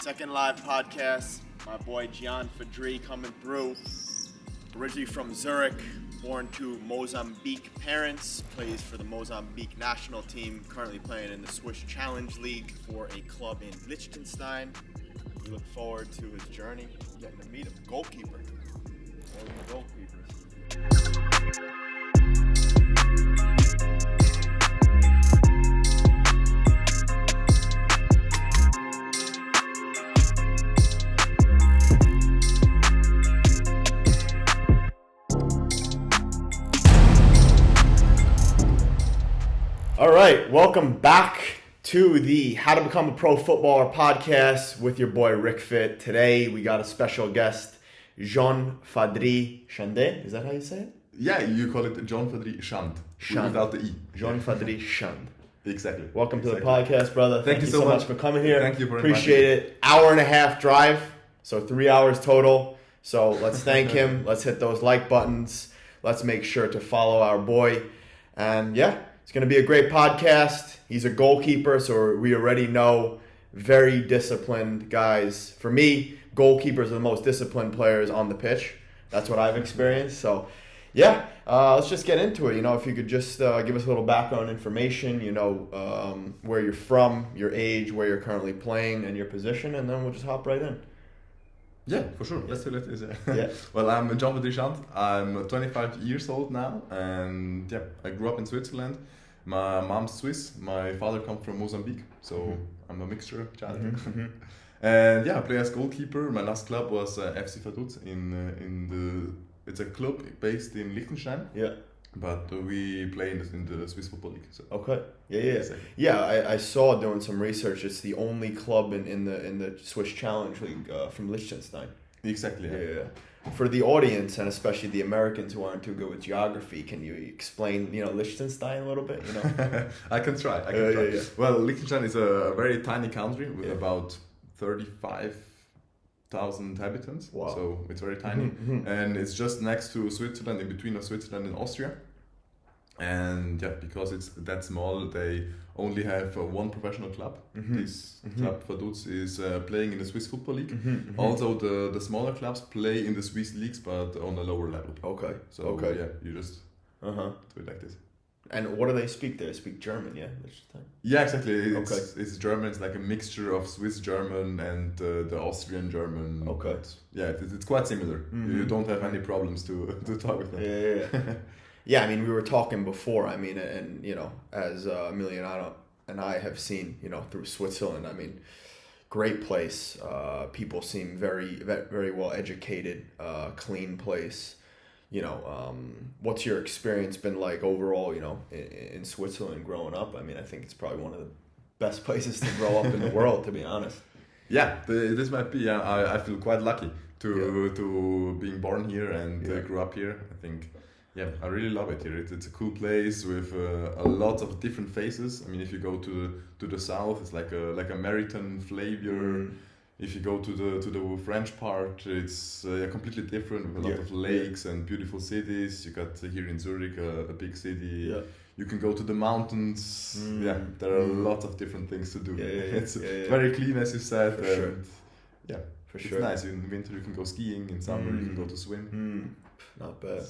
Second live podcast. My boy Gion Chande coming through. Originally from Zurich, born to Mozambique parents, plays for the Mozambique national team, currently playing in the Swiss Challenge League for a club in Liechtenstein. We look forward to his journey, getting to meet him. Goalkeeper. One of the goalkeepers. All right, welcome back to the How to Become a Pro Footballer podcast with your boy Rick Fit. Today we got a special guest, Gion Chande. Is that how you say it? Yeah, you call it Gion Chande. Without the E. Gion Chande. Exactly. Welcome to the podcast, brother. Thank you so much for coming here. Thank you for Appreciate it. Hour and a half drive, so 3 hours total. So let's thank him. Let's hit those like buttons. Let's make sure to follow our boy. And yeah. It's going to be a great podcast. He's a goalkeeper, so we already know very disciplined guys. For me, goalkeepers are the most disciplined players on the pitch. That's what I've experienced. So, yeah, let's just get into it. You know, if you could just give us a little background information, you know, where you're from, your age, where you're currently playing, and your position, and then we'll just hop right in. Yeah, for sure. Let's do it. Yeah. Well, I'm Gion Chande. I'm 25 years old now, and yeah, I grew up in Switzerland. My mom's Swiss. My father comes from Mozambique, so I'm a mixture child. And yeah, I play as goalkeeper. My last club was FC Vaduz it's a club based in Liechtenstein. Yeah. But we play in the Swiss Football League. So. Okay. Yeah. I saw doing some research. It's the only club in the Swiss Challenge League from Liechtenstein. Exactly. Yeah. For the audience and especially the Americans who aren't too good with geography, can you explain, Liechtenstein a little bit? You know. I can try. Yeah. Well, Liechtenstein is a very tiny country with about 35,000 inhabitants. Wow. So it's very tiny, and it's just next to Switzerland, in between of Switzerland and Austria. And yeah, because it's that small, they only have one professional club. This club, Vaduz, is playing in the Swiss Football League. Also, the smaller clubs play in the Swiss leagues, but on a lower level. Okay. So yeah, you just do it like this. And what do they speak there? They speak German, yeah? Yeah, exactly. It's German. It's like a mixture of Swiss German and the Austrian German. Okay. But yeah, it's quite similar. You don't have any problems to talk with them. Yeah. Yeah, I mean, we were talking before, I mean, and, as Emiliano and I have seen, through Switzerland, I mean, great place. People seem very, very well educated, clean place. What's your experience been like overall, in Switzerland growing up? I mean, I think it's probably one of the best places to grow up in the world, to be honest. Yeah, this might be, I feel quite lucky to being born here and grew up here. I think... Yeah, I really love it here. It's a cool place with a lot of different faces. I mean, if you go to the south, it's like a maritime flavor. If you go to the French part, it's completely different with a lot of lakes and beautiful cities. You got here in Zurich a big city. Yeah. You can go to the mountains. Yeah, there are a lot of different things to do. It's very clean, as you said. For sure. Yeah, for sure. It's nice. In winter you can go skiing. In summer you can go to swim. Not bad.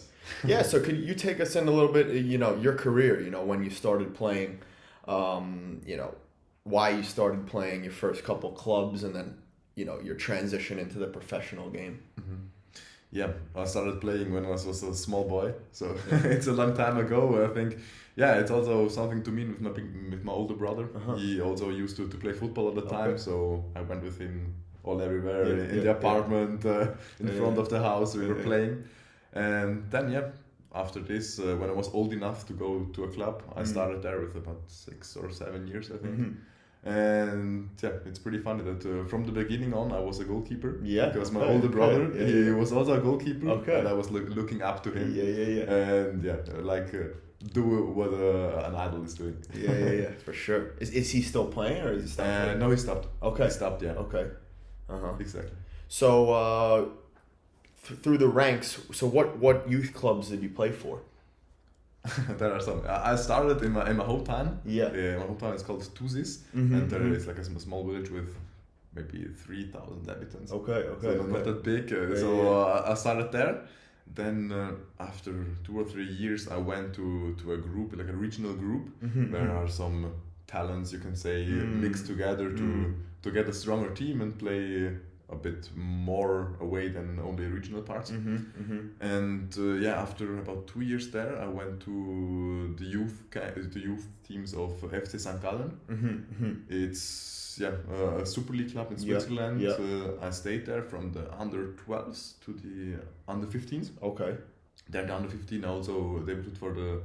Yeah, so could you take us in a little bit, your career, when you started playing, why you started playing your first couple clubs and then, your transition into the professional game? Yeah, I started playing when I was a small boy, so it's a long time ago. I think, it's also something to meet with my older brother. He also used to play football all the time, so I went with him everywhere in the apartment, in front of the house. We were playing. And then, after this, when I was old enough to go to a club, I started there with about 6 or 7 years, I think. And it's pretty funny that from the beginning on, I was a goalkeeper. Yeah. Because my older brother, he was also a goalkeeper. Okay. And I was looking up to him. Yeah. And do what an idol is doing. Yeah, for sure. Is he still playing or is he stopped playing? No, he stopped. Okay. He stopped, yeah. Okay. Exactly. So, through the ranks, so what youth clubs did you play for? There are some. I started in my hometown. Yeah. My hometown is called Tuzis, and there is like a small village with maybe 3,000 inhabitants. Okay. So not that big. I started there. Then after 2 or 3 years, I went to a group, like a regional group, where are some talents, you can say, mixed together to get a stronger team and play a bit more away than only regional parts. And after about 2 years there, I went to the youth teams of FC St. Gallen. It's a Super League club in Switzerland. I stayed there from the under 12s to the under 15s. Okay. Then the under 15 also debuted for the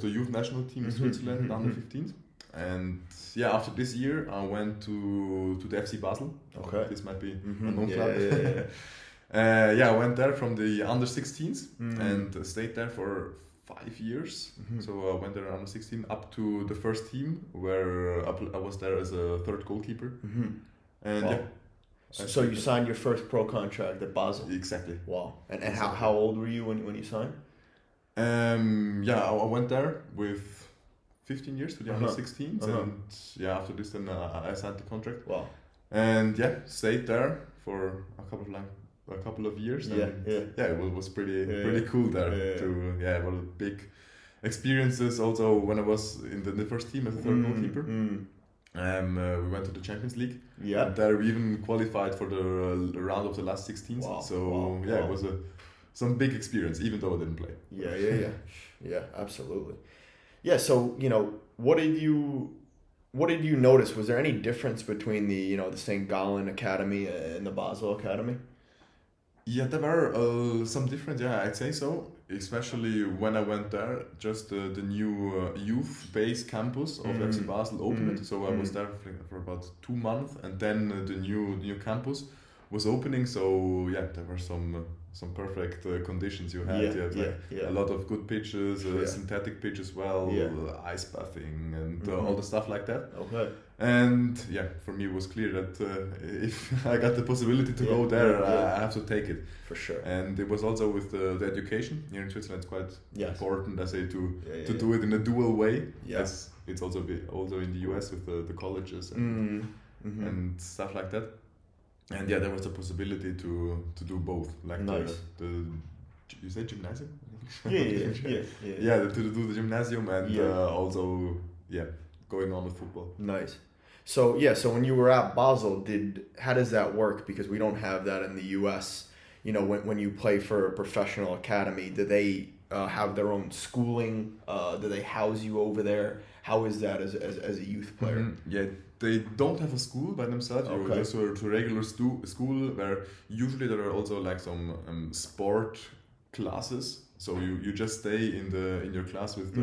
youth national team in Switzerland, under 15s. And after this year, I went to the FC Basel. Okay. This might be a known club. I went there from the under 16s and stayed there for 5 years. So I went there under 16 up to the first team, where I was there as a third goalkeeper. And so you signed your first pro contract at Basel? Exactly. Wow. And how old were you when you signed? I went there with 15 years to the under 16s, and after this then I signed the contract. Wow. And stayed there for a couple of years. It was pretty cool there. What a big experiences. Also when I was in the first team as a third goalkeeper. We went to the Champions League. And there we even qualified for the round of the last 16s. Wow. It was some big experience, even though I didn't play. Yeah, absolutely. Yeah, so what did you notice? Was there any difference between the St. Gallen Academy and the Basel Academy? Yeah, there were some different. Yeah, I'd say so. Especially when I went there, just the new youth-based campus of FC Basel opened. So I was there for about 2 months, and then the new campus was opening. So there were some perfect conditions you had. You had a lot of good pitches, synthetic pitch as well, ice bathing, and all the stuff like that. Okay. And for me it was clear that if I got the possibility to go there, I have to take it. For sure. And it was also with the education here in Switzerland. It's quite important, I say, to do it in a dual way. Yes. It's also in the US with the colleges and stuff like that. And there was a possibility to do both, like the you say gymnasium? To do the gymnasium and also going on with football. Nice. So when you were at Basel, how does that work? Because we don't have that in the US. When you play for a professional academy, do they have their own schooling? Do they house you over there? How is that as a youth player? They don't have a school by themselves. You go to a regular school where usually there are also like some sport classes. So you just stay in your class with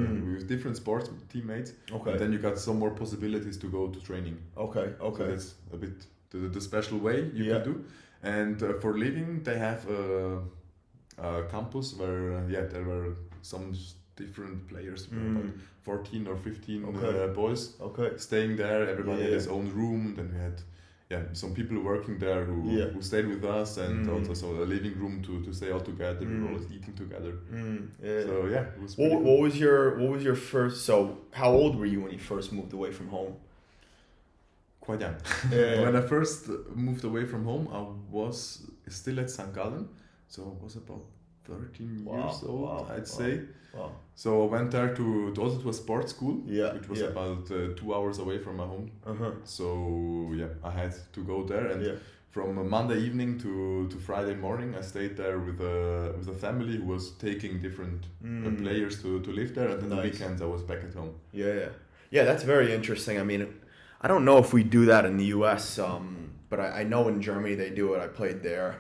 different sports teammates. Okay. And then you got some more possibilities to go to training. Okay. So that's a bit the special way you can do. And for living, they have a campus where there were some different players, about 14 or 15 boys staying there. Everybody had his own room. Then we had some people working there who stayed with us, and also a living room to stay all together. We were always eating together. So it was what was your first? So how old were you when you first moved away from home? Quite young. When I first moved away from home, I was still at St. Gallen, so I was about 13 years old, I'd say. Wow. So I went there to a sports school, which was about 2 hours away from my home. So I had to go there, and from Monday evening to Friday morning, I stayed there with a family who was taking different players to live there, and then the weekends I was back at home. Yeah, that's very interesting. I mean, I don't know if we do that in the U.S., but I know in Germany they do it. I played there.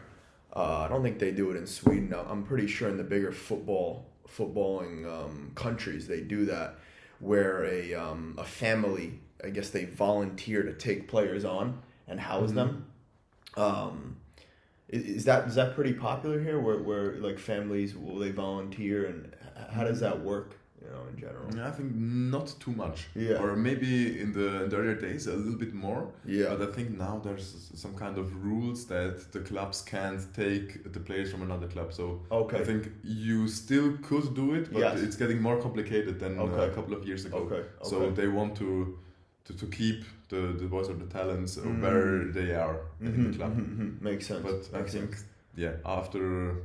I don't think they do it in Sweden. I'm pretty sure in the bigger footballing countries they do that, where a family, I guess they volunteer to take players on and house them. Is that pretty popular here? Where like families, will they volunteer, and how does that work? In general, I think not too much. Or maybe in the earlier days a little bit more. But I think now there's some kind of rules that the clubs can't take the players from another club. So I think you still could do it, but it's getting more complicated than a couple of years ago. So they want to to keep the boys or the talents where they are in the club. Makes sense. But I think after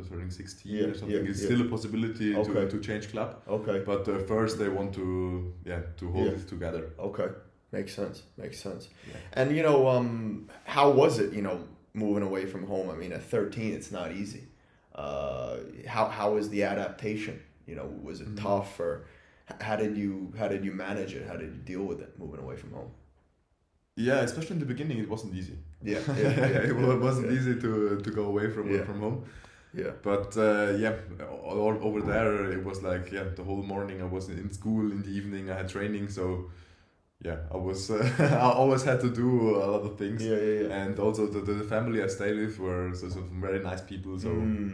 turning 16 or something, it's yeah. still a possibility to change club. Okay. But first they want to hold it together. Okay. Makes sense. Yeah. And how was it, moving away from home? I mean, at 13 it's not easy. How was the adaptation? Was it tough, or how did you manage it? How did you deal with it moving away from home? Yeah, especially in the beginning, it wasn't easy. Yeah. It wasn't easy to go away from home. Yeah. But all over there, it was like the whole morning I was in school, in the evening I had training, so I was I always had to do a lot of things. Yeah. And also the family I stayed with were some very nice people, so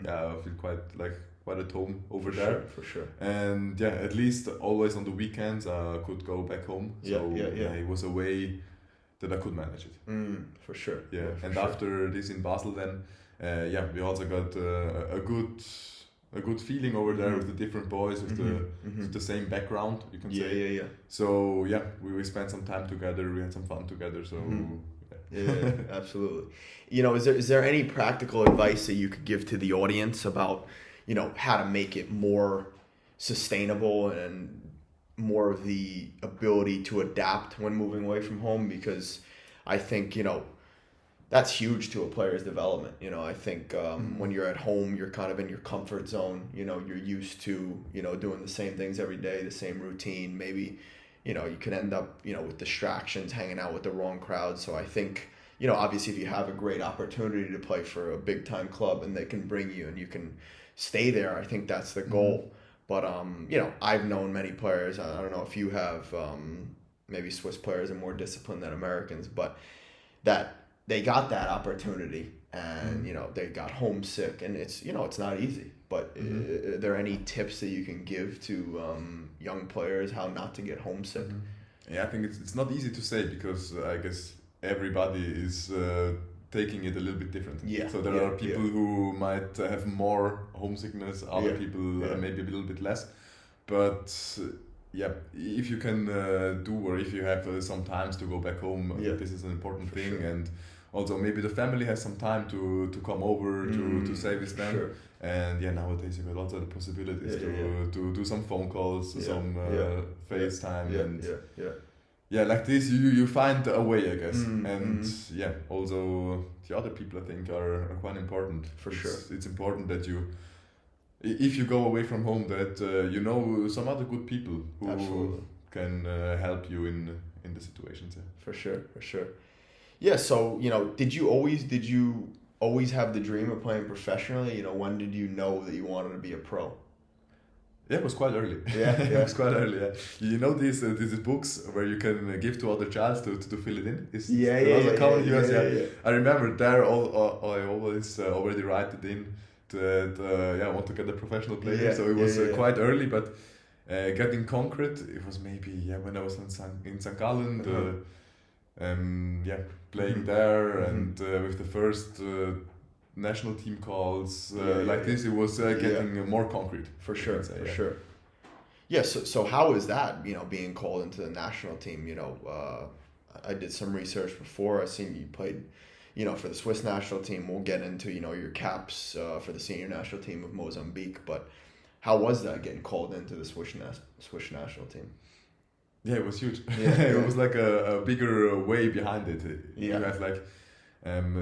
I feel quite at home over there. For sure. And at least always on the weekends I could go back home. So it was a way that I could manage it. For sure. Yeah. For and sure. after this in Basel then, we also got a good feeling over there with the different boys with the same background, you can say. Yeah. So we spent some time together, we had some fun together, so yeah, absolutely. Is there any practical advice that you could give to the audience about how to make it more sustainable and more of the ability to adapt when moving away from home? Because I think that's huge to a player's development. I think when you're at home, you're kind of in your comfort zone. You're used to doing the same things every day, the same routine. Maybe you can end up with distractions, hanging out with the wrong crowd. So I think obviously if you have a great opportunity to play for a big time club and they can bring you and you can stay there, I think that's the goal. But I've known many players. I don't know if you have. Maybe Swiss players are more disciplined than Americans, but that they got that opportunity and they got homesick, and it's it's not easy. But are there any tips that you can give to young players how not to get homesick? Yeah, I think it's not easy to say, because I guess everybody is taking it a little bit different. Yeah. So there are people who might have more homesickness, other people maybe a little bit less. But if you can or if you have some times to go back home, this is an important thing. Sure. And also maybe the family has some time to come over to stay with them. Sure. And nowadays you got lots of the possibilities to do some phone calls, some FaceTime, and like this you find a way, I guess. And also the other people I think are quite important. For sure. It's important that if you go away from home, that some other good people who Absolutely. can help you in the situations. For sure. Yeah, so did you always have the dream of playing professionally? When did you know that you wanted to be a pro? Yeah, it was quite early. Yeah. It was quite early. Yeah. These books where you can give to other child to fill it in. I remember there. I always already write it in that I want to get a professional player. Yeah, so it was quite early, but getting concrete, it was maybe when I was in St. Gallen. Playing there and with the first national team calls this, it was getting more concrete. For sure. Yeah. So how is that? Being called into the national team. I did some research before. I seen you played, for the Swiss national team. We'll get into your caps for the senior national team of Mozambique. But how was that getting called into the Swiss national team? Yeah, it was huge. It was like a bigger way behind it. You have like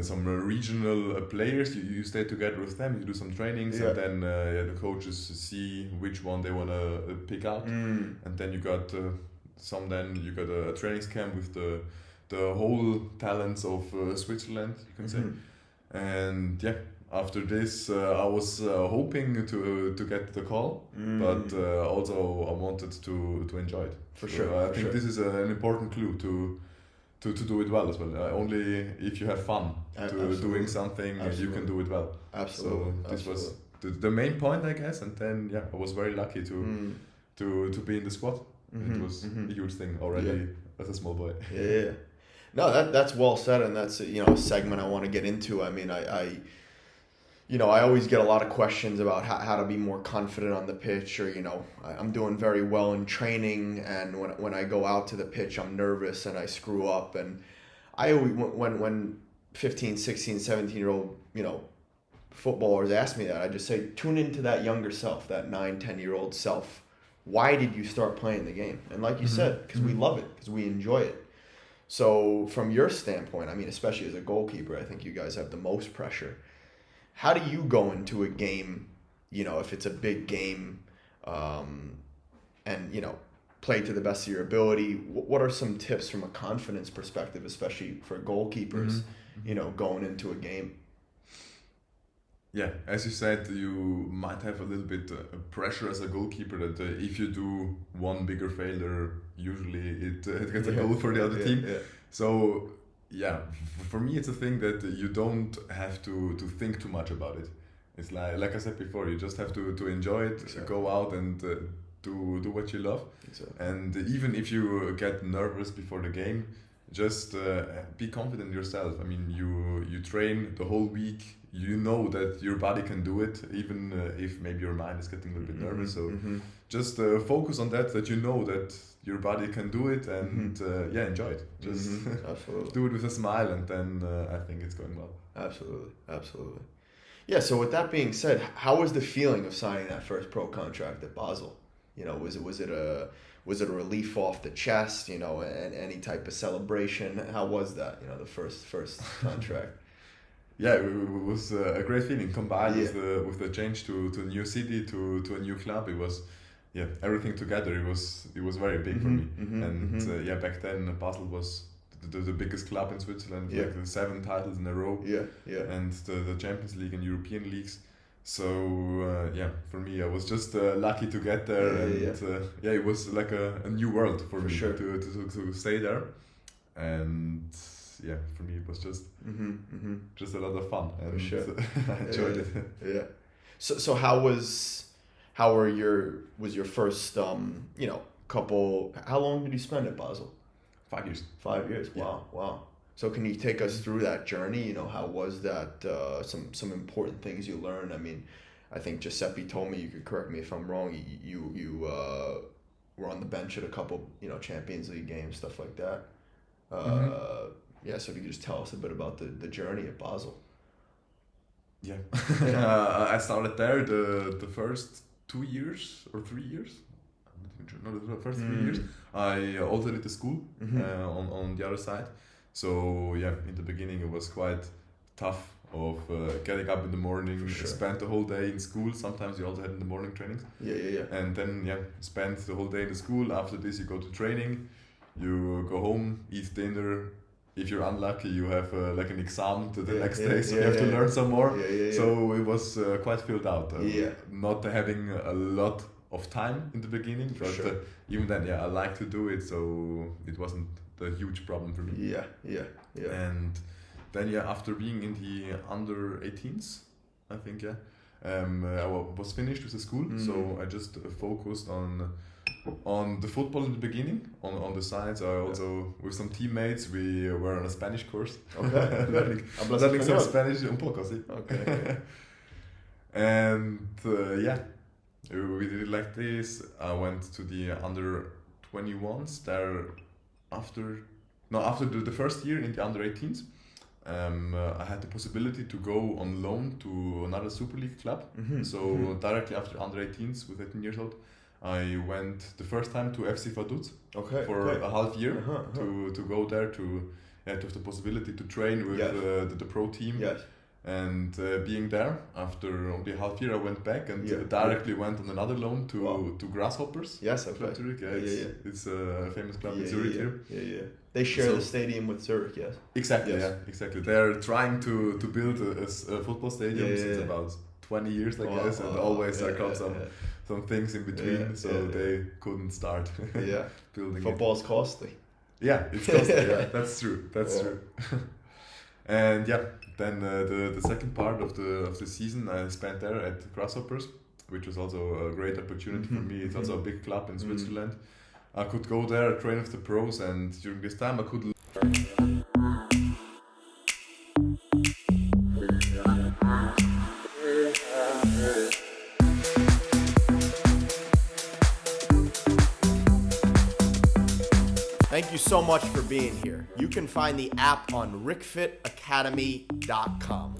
some regional players. You stay together with them. You do some trainings, and then the coaches see which one they want to pick out. And then you got a training camp with the whole talents of Switzerland, you can say. And after this, I was hoping to get the call, but also I wanted to enjoy it. For sure. I think this is an important clue to do it well as well. Only if you have fun doing something, you can do it well. Absolutely. So this was the main point, I guess. And then I was very lucky to be in the squad. It was a huge thing already as a small boy. Yeah. No, that's well said, and that's a segment I want to get into. I mean, I always get a lot of questions about how to be more confident on the pitch, or, I'm doing very well in training, and when I go out to the pitch, I'm nervous and I screw up. And I always, when 15, 16, 17-year-old, footballers ask me that, I just say, tune into that younger self, that 9, 10-year-old self. Why did you start playing the game? And like you said, because we love it, because we enjoy it. So from your standpoint, especially as a goalkeeper, I think you guys have the most pressure. How do you go into a game, if it's a big game, and, play to the best of your ability? What are some tips from a confidence perspective, especially for goalkeepers, going into a game? Yeah, as you said, you might have a little bit pressure as a goalkeeper that if you do one bigger failure, usually it gets a goal for the other team. Yeah. So, yeah, for me it's a thing that you don't have to think too much about it. It's like I said before, you just have to enjoy it, go out and do what you love. And even if you get nervous before the game, just be confident in yourself. You train the whole week. You know that your body can do it, even if maybe your mind is getting a little bit nervous. So just focus on that you know that your body can do it, and enjoy it. Just do it with a smile, and then I think it's going well. Absolutely. Yeah, so with that being said, how was the feeling of signing that first pro contract at Basel? Was it a relief off the chest, and any type of celebration? How was that, the first contract? Yeah, it was a great feeling combined with the change to a new city, to a new club. It was, everything together. It was very big for me. Back then Basel was the biggest club in Switzerland, like the 7 titles in a row. And the Champions League and European leagues. So for me, I was just lucky to get there, it was like a new world for me to stay there, and for me it was just a lot of fun, and I enjoyed it. Yeah. So was your first couple? How long did you spend at Basel? 5 years. 5 years. Wow. So can you take us through that journey? How was that? Some important things you learned. I think Giuseppe told me, you could correct me if I'm wrong, you were on the bench at a couple, Champions League games, stuff like that. So if you could just tell us a bit about the journey at Basel. Yeah. I started there the first 2 years or 3 years. I'm not even sure. No, the first 3 years. I also did the school on the other side. So in the beginning it was quite tough of getting up in the morning, spend the whole day in school. Sometimes you also had in the morning trainings. And then spend the whole day in the school. After this you go to training, you go home, eat dinner. If you're unlucky, you have like an exam the next day, so you have to learn some more. So it was quite filled out. Not having a lot of time in the beginning, but even then, I like to do it, so it wasn't a huge problem for me. And then after being in the under 18s, I think I was finished with the school, so I just focused on the football in the beginning. On the sides, I also with some teammates we were on a Spanish course. learning some Spanish, un poco, sí. Okay. And we did it like this. I went to the under 21s there after the first year in the under 18s. I had the possibility to go on loan to another Super League club. So directly after under 18s, with 18 years old, I went the first time to FC Vaduz for a half year to go there to have the possibility to train with the pro team. And being there, after only a half year, I went back and directly went on another loan to Grasshoppers. Yes, okay. Zurich. It's a famous club in Zurich here. They share the stadium with Zurich, yes. Exactly, exactly. They're trying to build a football stadium since about 20 years, I guess, and always there come some things in between, they couldn't start building Football's costly. Yeah, it's costly, that's true. And then the second part of the season I spent there at Grasshoppers, which was also a great opportunity for me. It's also a big club in Switzerland. I could go there, train with the pros, and during this time I could learn. you so much for being here. You can find the app on rickfitacademy.com.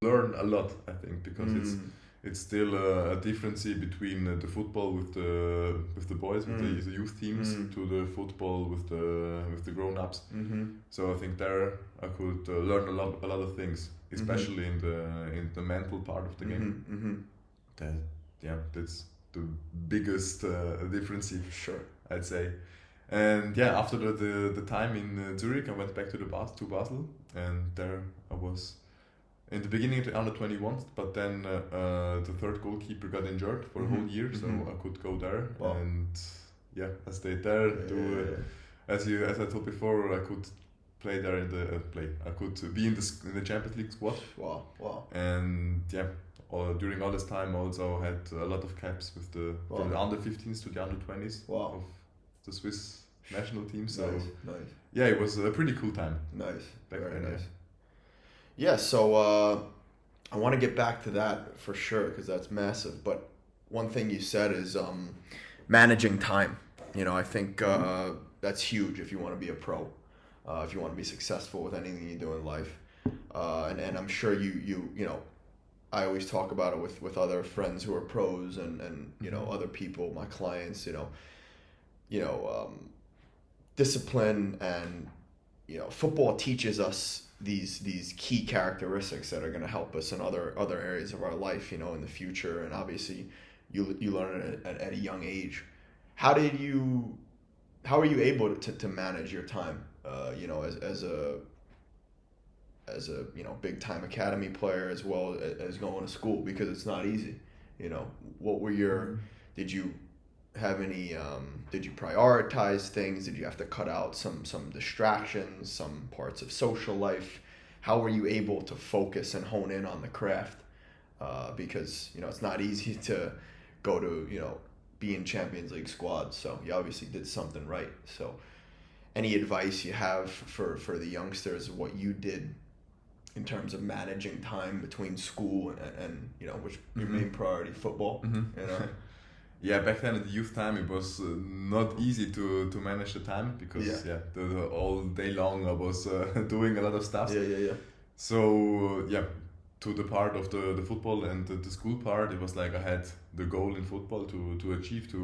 Learn a lot, I think, because it's still a difference between the football with the boys, with the youth teams, to the football with the grown-ups. So I think there I could learn a lot of things, especially in the mental part of the game. That's the biggest difference, sure, I'd say. And yeah, after the time in Zurich, I went back to Basel, and there I was. In the beginning, the under 21s, but then the third goalkeeper got injured for a whole year, so I could go there. Wow. And yeah, I stayed there. As I told before, I could play there in the I could be in the Champions League squad. Wow. And yeah, during all this time, I also had a lot of caps with from the under 15s to the under 20s of the Swiss national team. So nice. Yeah, it was a pretty cool time. Nice. Very nice. Yeah, so I want to get back to that for sure because that's massive. But one thing you said is managing time. I think that's huge if you want to be a pro, if you want to be successful with anything you do in life. And I'm sure you I always talk about it with other friends who are pros and other people, my clients. Discipline and football teaches us these key characteristics that are going to help us in other areas of our life, in the future. And obviously you learn it at a young age. How are you able to manage your time, as a big time academy player as well as going to school, because it's not easy. What were your, did you have any, did you prioritize things? Did you have to cut out some distractions, some parts of social life? How were you able to focus and hone in on the craft? Because, it's not easy to go to, be in Champions League squads. So you obviously did something right. So any advice you have for the youngsters, what you did in terms of managing time between school and which your main priority, football, Yeah, back then at the youth time, it was not easy to manage the time because the all day long I was doing a lot of stuff. Yeah. So to the part of the football and the school part, it was like I had the goal in football to achieve to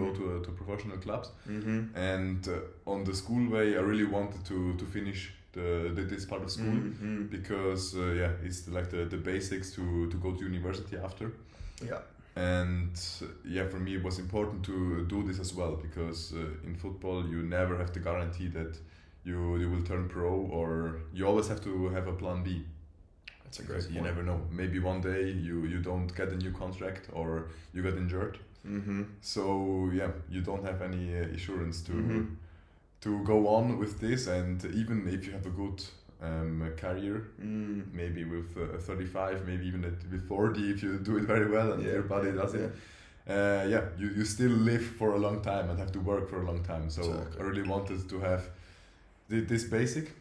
go to professional clubs, and on the school way, I really wanted to finish this part of school because it's like the basics to go to university after. Yeah. And for me it was important to do this as well because in football you never have the guarantee that you will turn pro, or you always have to have a plan B. That's a great point. You never know. Maybe one day you don't get a new contract or you get injured. So you don't have any assurance to go on with this, and even if you have a good career, maybe with 35, maybe even with 40, if you do it very well and your body does it, you still live for a long time and have to work for a long time. So exactly. I really wanted to have this basic,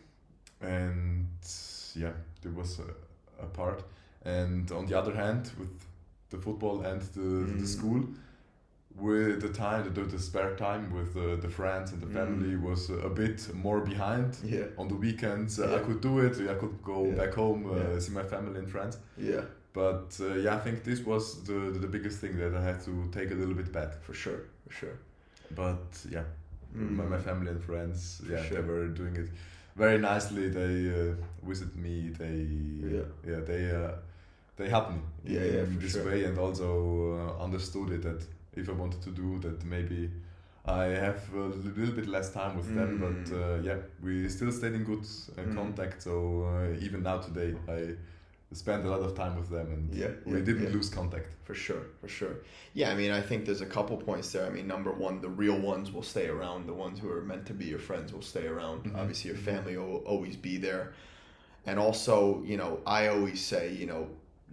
and there was a part. And on the other hand, with the football and the school, with the time, the spare time with the friends and the family was a bit more behind. On the weekends I could do it, I could go back home, see my family and friends. But I think this was the biggest thing that I had to take a little bit back. For sure. But my family and friends, they were doing it very nicely. They visit me, they helped me in this way, and also understood it that if I wanted to do that, maybe I have a little bit less time with them, but we still stayed in good contact. So even now today, I spend a lot of time with them, and we didn't lose contact. For sure. Yeah, I mean, I think there's a couple points there. I mean, number one, the real ones will stay around. The ones who are meant to be your friends will stay around. Obviously, your family will always be there. And also, I always say,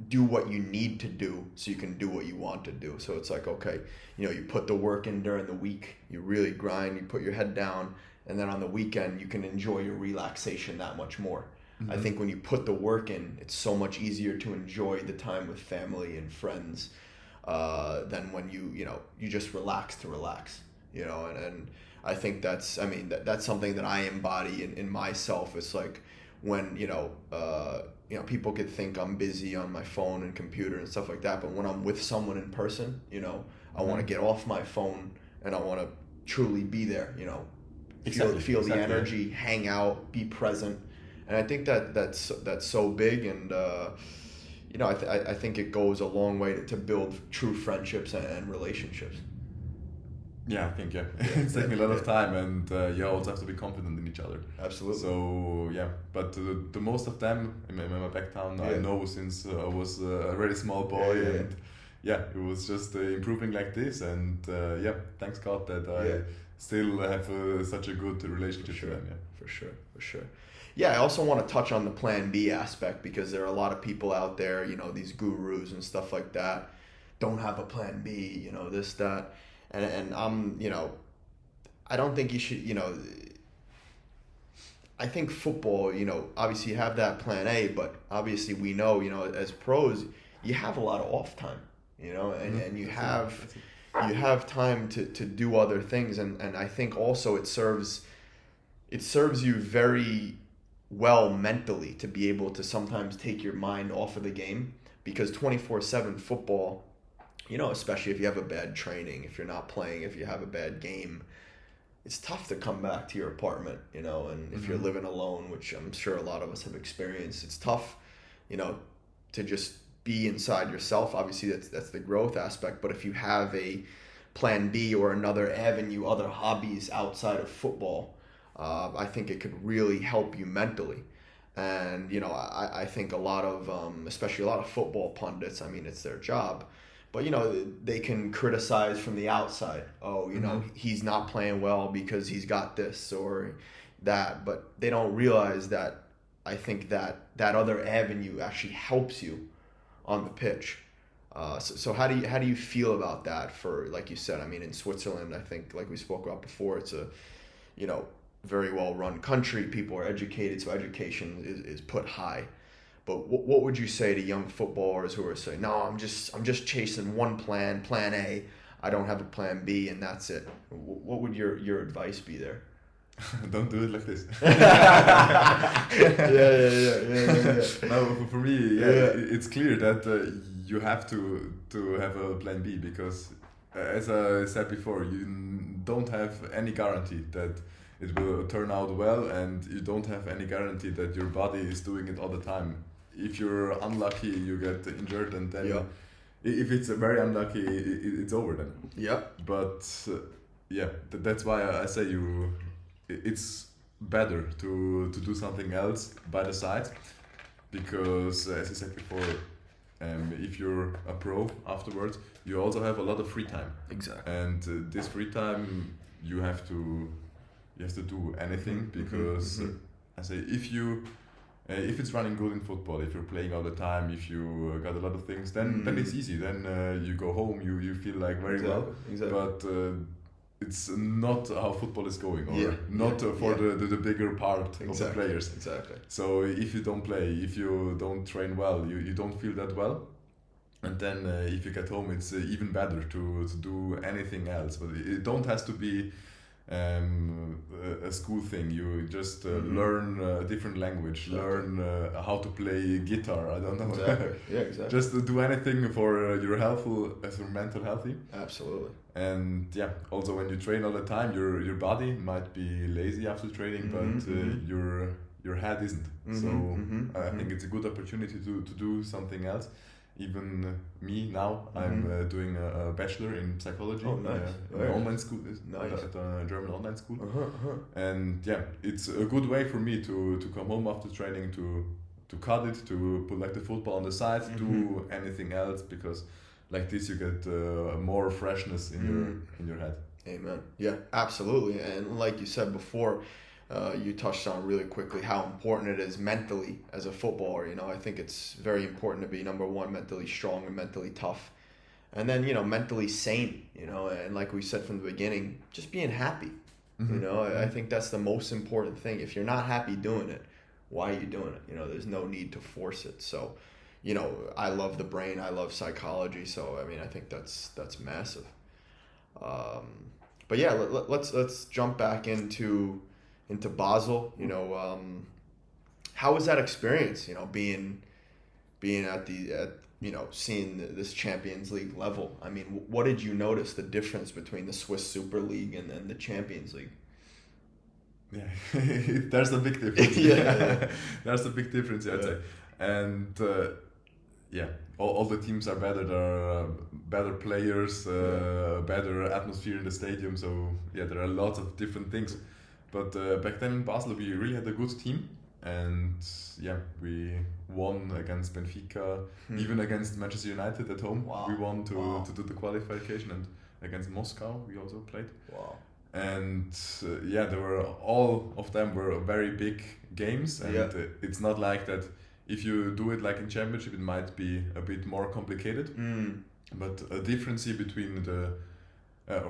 do what you need to do so you can do what you want to do. So it's like, okay, you put the work in during the week, you really grind, you put your head down, and then on the weekend you can enjoy your relaxation that much more. I think when you put the work in, it's so much easier to enjoy the time with family and friends than when you just relax to relax, and I think that's that's something that I embody in myself. It's like when people could think I'm busy on my phone and computer and stuff like that, but when I'm with someone in person, I want to get off my phone and I want to truly be there, feel the energy, hang out, be present. And I think that's so big, and I think it goes a long way to build true friendships and relationships. Yeah, I think it's taking a lot of time, and you also have to be confident in each other. Absolutely. So but the most of them in my back town I know since I was a very small boy, and it was just improving like this, and thanks God that I still have such a good relationship with them. For sure. Yeah, I also want to touch on the Plan B aspect, because there are a lot of people out there, these gurus and stuff like that, don't have a Plan B, this, that. And I'm, I don't think you should, I think football, obviously you have that Plan A, but obviously we know, as pros, you have a lot of off time, and you have time to do other things. And I think also it serves you very well mentally to be able to sometimes take your mind off of the game, because 24/7 football, especially if you have a bad training, if you're not playing, if you have a bad game, it's tough to come back to your apartment, and if you're living alone, which I'm sure a lot of us have experienced, it's tough, to just be inside yourself. Obviously that's the growth aspect, but if you have a Plan B or another avenue, other hobbies outside of football, I think it could really help you mentally. And, I think a lot of, especially a lot of football pundits, it's their job, but, they can criticize from the outside. Oh, he's not playing well because he's got this or that, but they don't realize that I think that other avenue actually helps you on the pitch. So how do you feel about that? For, like you said, in Switzerland, I think, like we spoke about before, it's a, very well-run country. People are educated, so education is put high. But what would you say to young footballers who are saying, no, I'm just chasing one plan A. I don't have a Plan B, and that's it. What would your advice be there? Don't do it like this. Yeah. No, for me, it's clear that you have to have a Plan B, because as I said before, you don't have any guarantee that it will turn out well, and you don't have any guarantee that your body is doing it all the time. If you're unlucky, you get injured, and then if it's very unlucky, it's over then. Yeah. But that's why I say it's better to do something else by the side, because as I said before, if you're a pro afterwards, you also have a lot of free time. Exactly. And this free time you have to do anything, because I say if it's running good in football, if you're playing all the time, if you got a lot of things, then it's easy. Then you go home, you feel like very well. Exactly. But it's not how football is going, or for the bigger part of the players. Exactly. So if you don't play, if you don't train well, you don't feel that well. And then if you get home, it's even better to do anything else. But it don't has to be a school thing. You just learn a different language, learn how to play guitar. I don't know. Exactly. Yeah, exactly. Just do anything for your mental healthy. Absolutely. And also when you train all the time, your body might be lazy after training, but your head isn't. I think it's a good opportunity to do something else. Even me now, I'm doing a bachelor in psychology. Oh, nice. An online school, at a German online school. And it's a good way for me to come home after training, to cut it, to put like the football on the side, do anything else, because like this you get more freshness in your head. Amen. Yeah, absolutely. And like you said before, you touched on really quickly how important it is mentally as a footballer. I think it's very important to be, number one, mentally strong and mentally tough, and then mentally sane. And like we said from the beginning, just being happy. I think that's the most important thing. If you're not happy doing it, why are you doing it? There's no need to force it. So I love the brain, I love psychology, so I think that's massive. but yeah, let's jump back into Basel. How was that experience? Being at seeing this Champions League level. I mean, what did you notice the difference between the Swiss Super League and the Champions League? Yeah, there's a big difference. Yeah. There's a big difference, I'd say. And all the teams are better. There are better players, better atmosphere in the stadium. So yeah, there are lots of different things. But back then in Basel, we really had a good team, and yeah, we won against Benfica, even against Manchester United at home. Wow. We won to do the qualification, and against Moscow we also played. Wow. And all of them were very big games, and it's not like that. If you do it like in championship, it might be a bit more complicated. But a difference between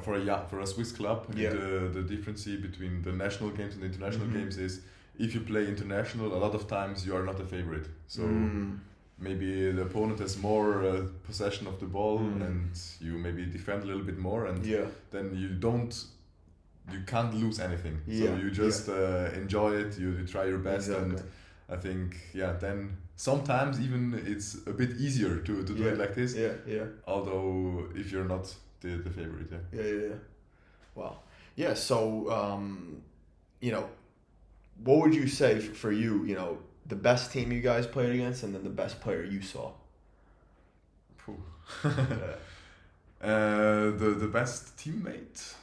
for a Swiss club, the difference between the national games and the international games is, if you play international, a lot of times you are not a favorite. So maybe the opponent has more possession of the ball, and you maybe defend a little bit more, and then you can't lose anything. So you just enjoy it, you try your best, and I think then sometimes even it's a bit easier to do it like this. Although if you're not the favorite. Wow. Yeah. So what would you say for you? The best team you guys played against, and then the best player you saw. The best teammate.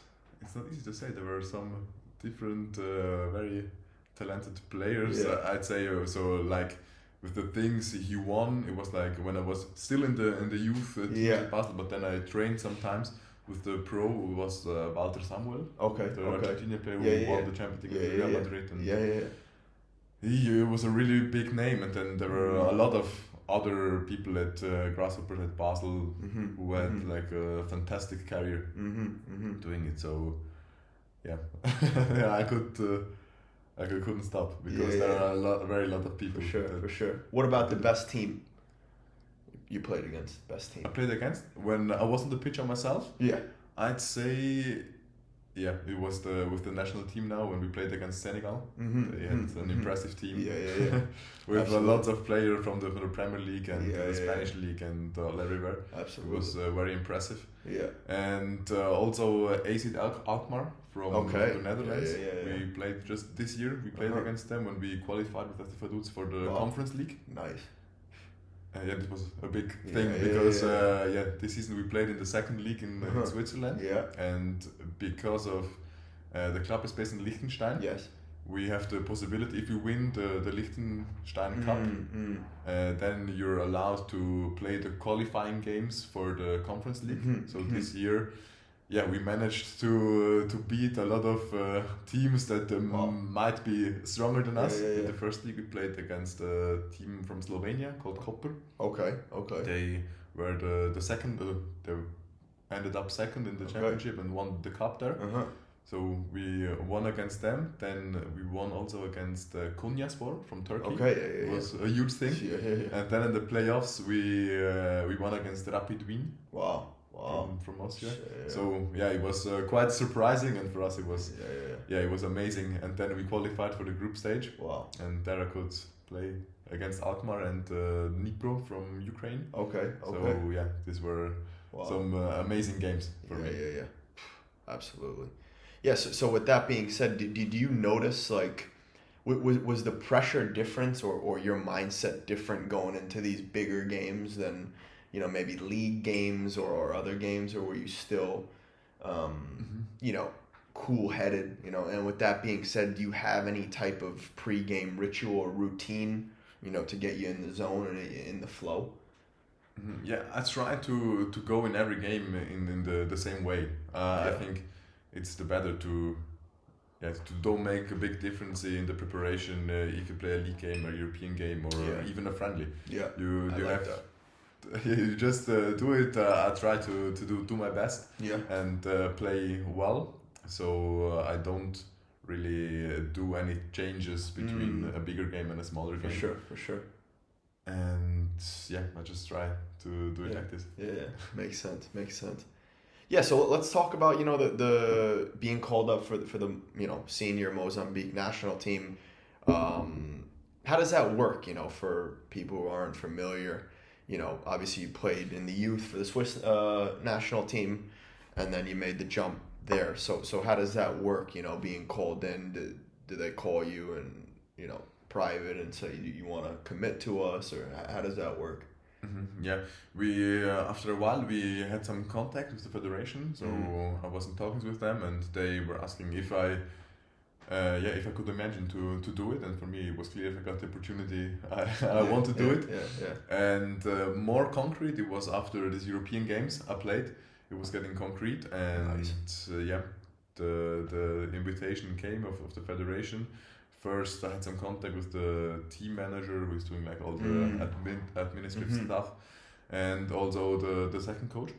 It's not easy to say. There were some different, very talented players. I'd say so. Like with the things he won, it was like when I was still in the youth team at Basel, but then I trained sometimes with the pro. It was Walter Samuel, the Argentinian player who won the Champions League with Real Madrid. And he was a really big name, and then there were a lot of other people at grasshoppers at Basel who had like a fantastic career doing it. So I couldn't stop because there are a very lot of people. For sure. What about the best team you played against? Best team I played against when I was on the pitch on myself. I'd say. Yeah, it was with the national team now when we played against Senegal. They had an impressive team with lots of players from the Premier League and the Spanish league and everywhere. Absolutely, it was very impressive. And also AZ Alkmaar from the Netherlands. We played just this year. We played against them when we qualified with Vaduz for the Conference League. Nice. It was a big thing because this season we played in the second league in Switzerland, and because of the club is based in Liechtenstein, we have the possibility, if you win the Liechtenstein Cup, then you're allowed to play the qualifying games for the Conference League. So this year, we managed to beat a lot of teams that might be stronger than us. In the first league, we played against a team from Slovenia called Koper. Okay. They were the second. They ended up second in the championship and won the cup there. So we won against them. Then we won also against Konyaspor from Turkey. It was a huge thing. And then in the playoffs, we won against Rapid Wien. Wow. From Austria. So it was quite surprising, and for us it was it was amazing. And then we qualified for the group stage. Wow. And there I could play against Alkmaar and Dnipro from Ukraine. So these were some amazing games for me. Absolutely. So with that being said, did you notice, like, was the pressure different or your mindset different going into these bigger games than maybe league games or other games, or were you still cool-headed? And with that being said, do you have any type of pre-game ritual or routine to get you in the zone and in the flow? I try to go in every game in the same way. I think it's the better to don't make a big difference in the preparation if you play a league game or European game or even a friendly. You have that. You just do it. I try to do my best and play well. So I don't really do any changes between a bigger game and a smaller game. For sure. And I just try to do it like this. Makes sense. Yeah, so let's talk about, the being called up for the senior Mozambique national team. How does that work, for people who aren't familiar? Obviously you played in the youth for the Swiss national team, and then you made the jump there. So how does that work, being called in? Do they call you and, private and say you want to commit to us, or how does that work? Yeah, we after a while we had some contact with the federation, so I was in talks with them, and they were asking if I could imagine to do it, and for me it was clear if I got the opportunity, I want to do it. And more concrete, it was after these European games I played. It was getting concrete, and the invitation came of the federation. First, I had some contact with the team manager who is doing like all the administrative stuff, and also the second coach.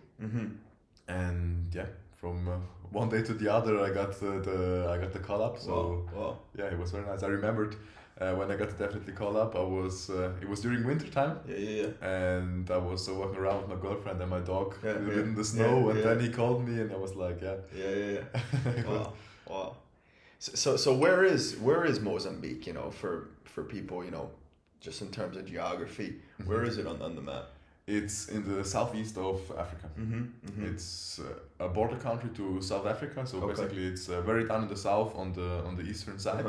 And from one day to the other, I got the call up. So it was very nice. I remembered when I got the definitely call up. It was during winter time. And I was walking around with my girlfriend and my dog in the snow, and then he called me, and I was like, Wow. So where is Mozambique, for people, just in terms of geography, where is it on the map? It's in the southeast of Africa. It's a border country to South Africa, so basically it's very down in the south on the eastern side.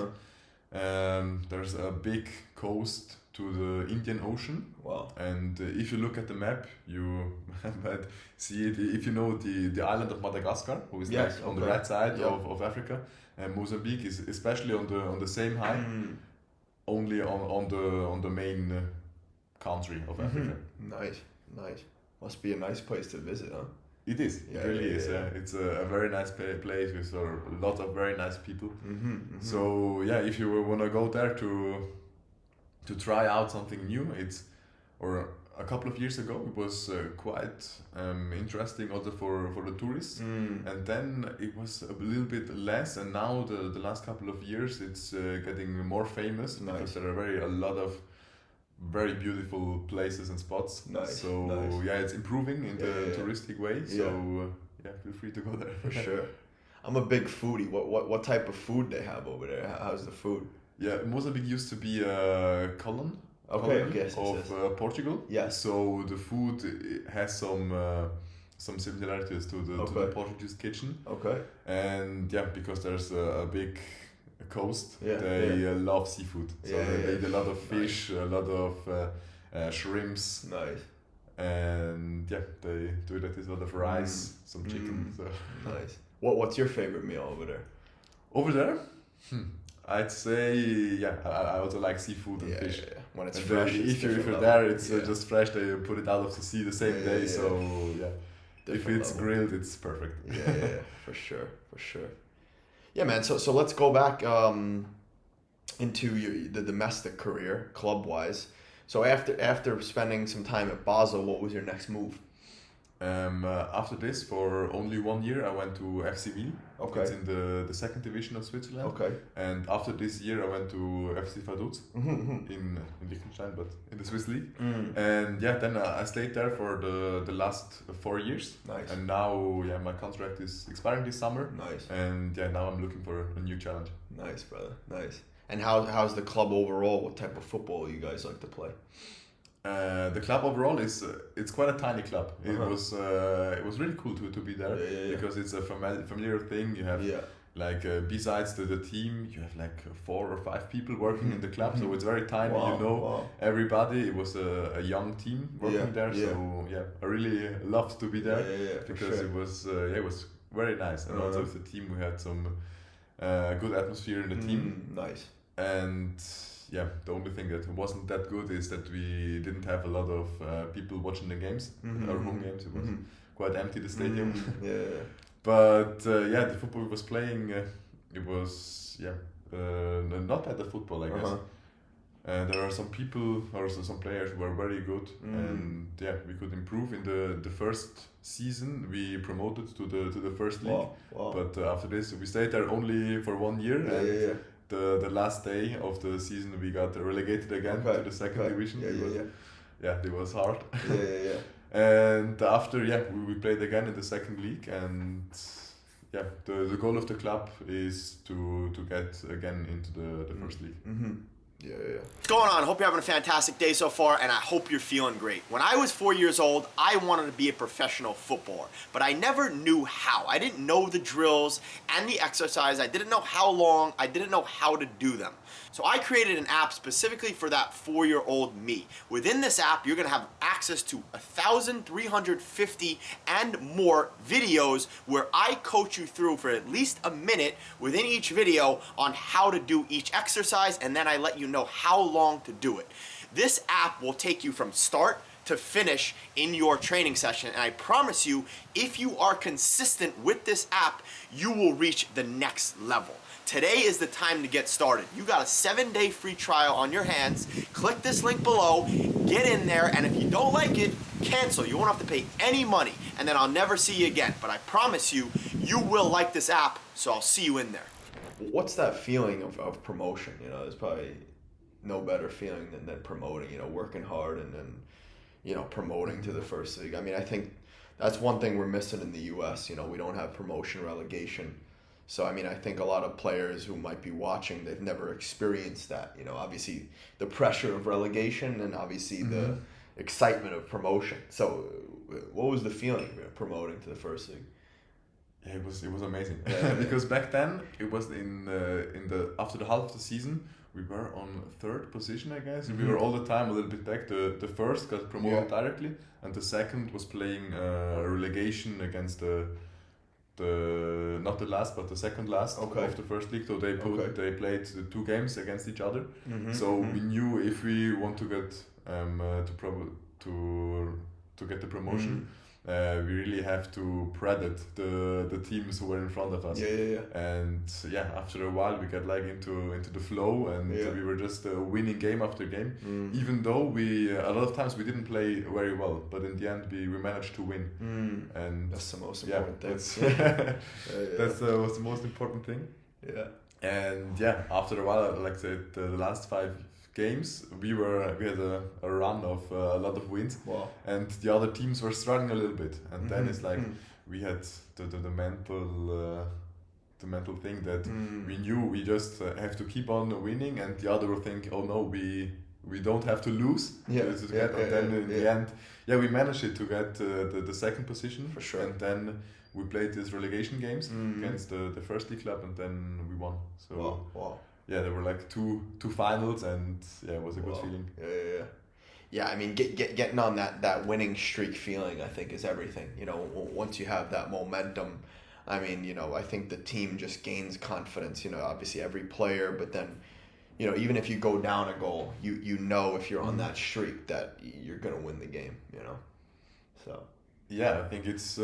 There's a big coast to the Indian Ocean. Wow. And if you look at the map, you might see it. If you know the island of Madagascar, who is on the right side of Africa, and Mozambique is especially on the same height, only on the main country of Africa. Nice. Must be a nice place to visit, huh? It is. It really is. It's a very nice place with a lot of very nice people. So if you want to go there to try out something new, or a couple of years ago it was quite interesting also for the tourists, and then it was a little bit less, and now the last couple of years it's getting more famous because there are a lot of very beautiful places and spots. It's improving in the touristic way, so feel free to go there. For sure. I'm a big foodie. What type of food they have over there? How's the food? Mozambique used to be a colony of Portugal. So the food has some similarities to the Portuguese kitchen. And because there's a big coast, they love seafood. So they eat a lot of fish, a lot of shrimps. Nice. And they do that with a lot of rice, some chicken. So. Nice. What's your favorite meal over there? Over there? I'd say I also like seafood and fish. When it's fresh, if you're there, it's just fresh. They put it out of the sea the same day. So if it's grilled, it's perfect. For sure. Yeah, man. So let's go back into the domestic career, club wise. So after spending some time at Basel, what was your next move? After this, for only 1 year, I went to FC Wiel. It's in the second division of Switzerland. And after this year, I went to FC Vaduz in Liechtenstein, but in the Swiss league. And then I stayed there for the last 4 years. Nice. And now my contract is expiring this summer. Nice. And now I'm looking for a new challenge. Nice, brother. Nice. And how's the club overall? What type of football you guys like to play? The club overall it's quite a tiny club. It was really cool to be there because it's a familiar thing. You have besides the team, you have 4 or 5 people working in the club, so it's very tiny. Everybody. It was a young team working there, so I really loved to be there because it was very nice, and also with the team we had some good atmosphere in the team. Nice. And the only thing that wasn't that good is that we didn't have a lot of people watching the games, our home games. It was quite empty, the stadium. But the football we was playing, it was not bad football, I guess. There are some people, or some players who were very good, and we could improve. In the first season, we promoted to the first league. But after this, we stayed there only for 1 year, and the last day of the season, we got relegated again to the second division. It was hard. And after, we played again in the second league, and the goal of the club is to get again into the first league. Yeah. What's going on? Hope you're having a fantastic day so far, and I hope you're feeling great. When I was 4 years old, I wanted to be a professional footballer, but I never knew how. I didn't know the drills and the exercise. I didn't know how long. I didn't know how to do them. So I created an app specifically for that 4-year-old me. Within this app, you're gonna have access to 1,350 and more videos where I coach you through for at least a minute within each video on how to do each exercise, and then I let you know how long to do it. This app will take you from start to finish in your training session, and I promise you, if you are consistent with this app, you will reach the next level. Today is the time to get started. You got a 7-day free trial on your hands. Click this link below, get in there, and if you don't like it, cancel. You won't have to pay any money, and then I'll never see you again. But I promise you, you will like this app, so I'll see you in there. What's that feeling of promotion? You know, there's probably no better feeling than promoting, you know, working hard and then, you know, promoting to the first league. I mean, I think that's one thing we're missing in the U.S. You know, we don't have promotion relegation. So, I mean, I think a lot of players who might be watching, they've never experienced that. You know, obviously the pressure of relegation and obviously the excitement of promotion. So, what was the feeling of promoting to the first league? Yeah, it was amazing. Because back then it was in the after the half of the season we were on third position, I guess. We were all the time a little bit back. The first got promoted directly, and the second was playing relegation against the not the last but the second last of the first league. So they played the 2 games against each other. So we knew if we want to get to get the promotion, we really have to predate the teams who were in front of us. And after a while we got like into the flow, and we were just winning game after game, even though we a lot of times we didn't play very well, but in the end we managed to win. And that's the most important thing. That's was the most important thing. And after a while, like I said, the last 5 games we had a run of a lot of wins. And the other teams were struggling a little bit, and then it's like we had the mental thing that we knew we just have to keep on winning, and the other will think, oh no, we don't have to lose. And then in the end we managed it to get the second position for sure, and then we played these relegation games against the first league club, and then we won. So there were like two finals, and it was a good feeling. Yeah, I mean, getting on that winning streak feeling, I think, is everything. You know, once you have that momentum, I mean, you know, I think the team just gains confidence. You know, obviously every player, but then, you know, even if you go down a goal, you know if you're on that streak that you're gonna win the game. You know, so I think it's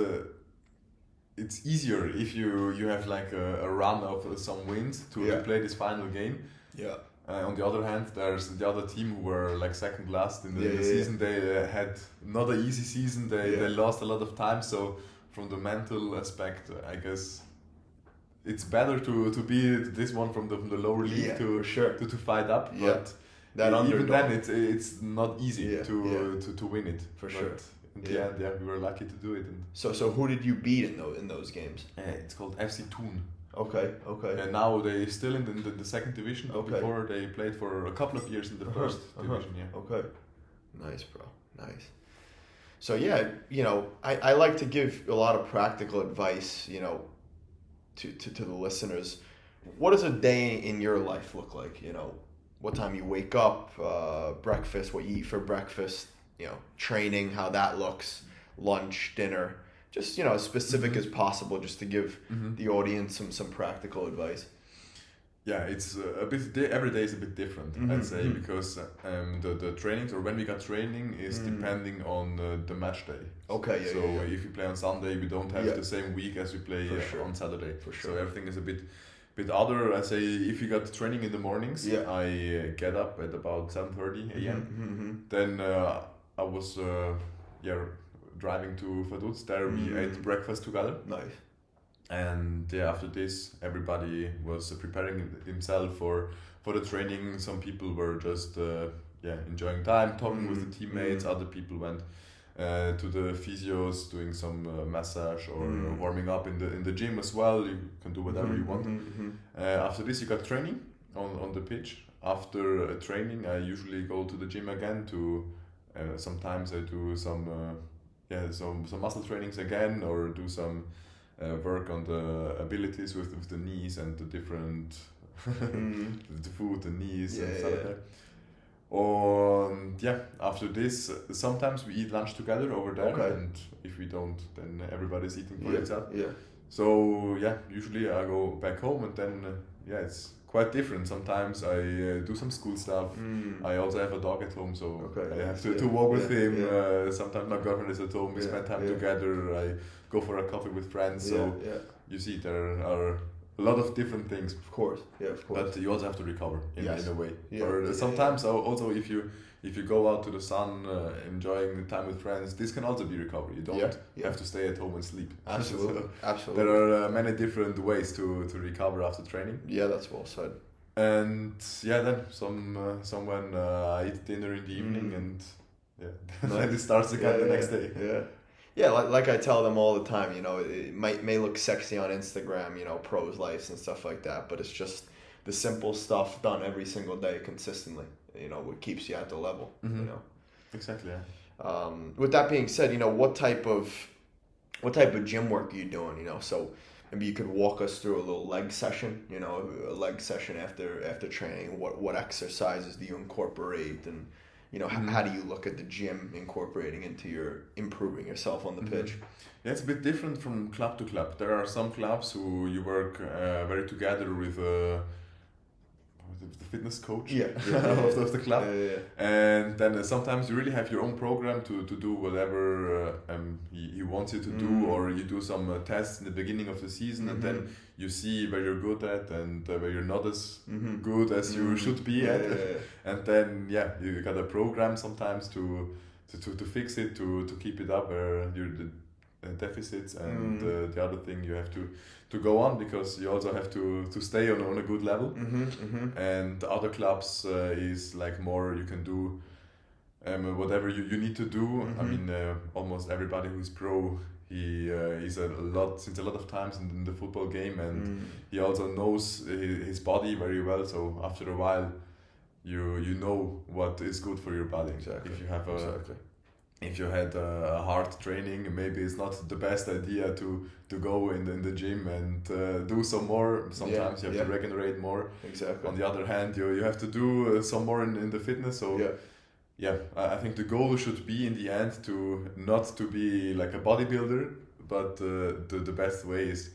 easier if you have like a run of some wins to play this final game. On the other hand, there's the other team who were like second last in the season. They had not an easy season. They lost a lot of time. So from the mental aspect, I guess it's better to be this one from the lower league to fight up. But even then, it's not easy to win it for sure. In the end, we were lucky to do it. And so who did you beat in those games? It's called FC Thun. Okay. And now they still in the second division. Before they played for a couple of years in the first division. Okay. Nice, bro. Nice. So you know, I like to give a lot of practical advice, you know, to the listeners. What does a day in your life look like? You know, what time you wake up, breakfast, what you eat for breakfast, you know, training, how that looks, lunch, dinner, just, you know, as specific as possible, just to give the audience some practical advice. It's a bit, every day is a bit different, I'd say, because the trainings, or when we got training, is depending on the match day. If we play on Sunday, we don't have the same week as we play on Saturday. For sure. So everything is a bit other. I say if you got training in the mornings, I get up at about 7:30 a.m. Then I was driving to Vaduz. There we ate breakfast together. Nice. And after this, everybody was preparing himself for the training. Some people were just enjoying time, talking with the teammates. Other people went to the physios, doing some massage or warming up in the gym as well. You can do whatever you want. After this, you got training on the pitch. After training, I usually go to the gym again to. Sometimes I do some muscle trainings again, or do some work on the abilities with the knees and the different the foot, the knees and stuff like that. And after this, sometimes we eat lunch together over there, and if we don't, then everybody's eating for itself. So usually I go back home, and then it's quite different. Sometimes I do some school stuff. I also have a dog at home, so I have to walk with him. Sometimes my girlfriend is at home. We spend time together. I go for a coffee with friends. You see, there are a lot of different things. Of course. But you also have to recover in a way. Or sometimes also if you go out to the sun, enjoying time with friends, this can also be recovery. You don't have to stay at home and sleep. Absolutely. Absolutely. There are many different ways to recover after training. Yeah, that's well said. And then someone I eat dinner in the evening, and then it starts again the next day. Yeah, like I tell them all the time, it may look sexy on Instagram, pros lives and stuff like that, but it's just the simple stuff done every single day consistently, what keeps you at the level, Exactly, with that being said, what type of gym work are you doing, so maybe you could walk us through a little leg session, a leg session after training, what exercises do you incorporate, and how do you look at the gym incorporating into your improving yourself on the pitch? Yeah, it's a bit different from club to club. There are some clubs who you work very together with the fitness coach of the club. And then sometimes you really have your own program to do whatever he wants you to do, or you do some tests in the beginning of the season, and then you see where you're good at and where you're not as good as you should be at. And then you got a program sometimes to fix it, to keep it up where you're the deficits, and the other thing you have to go on, because you also have to stay on a good level. And other clubs is like more you can do whatever you need to do. I mean, almost everybody who's pro, he is since a lot of times in the football game, and he also knows his body very well. So after a while, you know what is good for your body. Exactly. If you have if you had a hard training, maybe it's not the best idea to go in the gym and do some more. Sometimes you have to regenerate more. Exactly. On the other hand, you have to do some more in the fitness. So I think the goal should be in the end not to be like a bodybuilder, but the best way is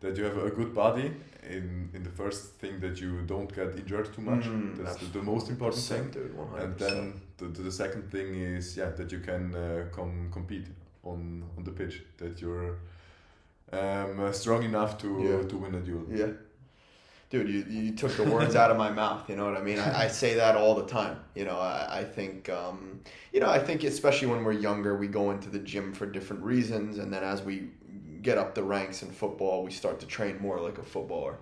that you have a good body. In the first thing, that you don't get injured too much. That's the most important thing. Dude, 100%. And then the second thing is that you can compete on the pitch. That you're strong enough to win a duel. Yeah. Dude, you took the words out of my mouth, you know what I mean? I say that all the time. I think I think especially when we're younger, we go into the gym for different reasons, and then as we get up the ranks in football, we start to train more like a footballer.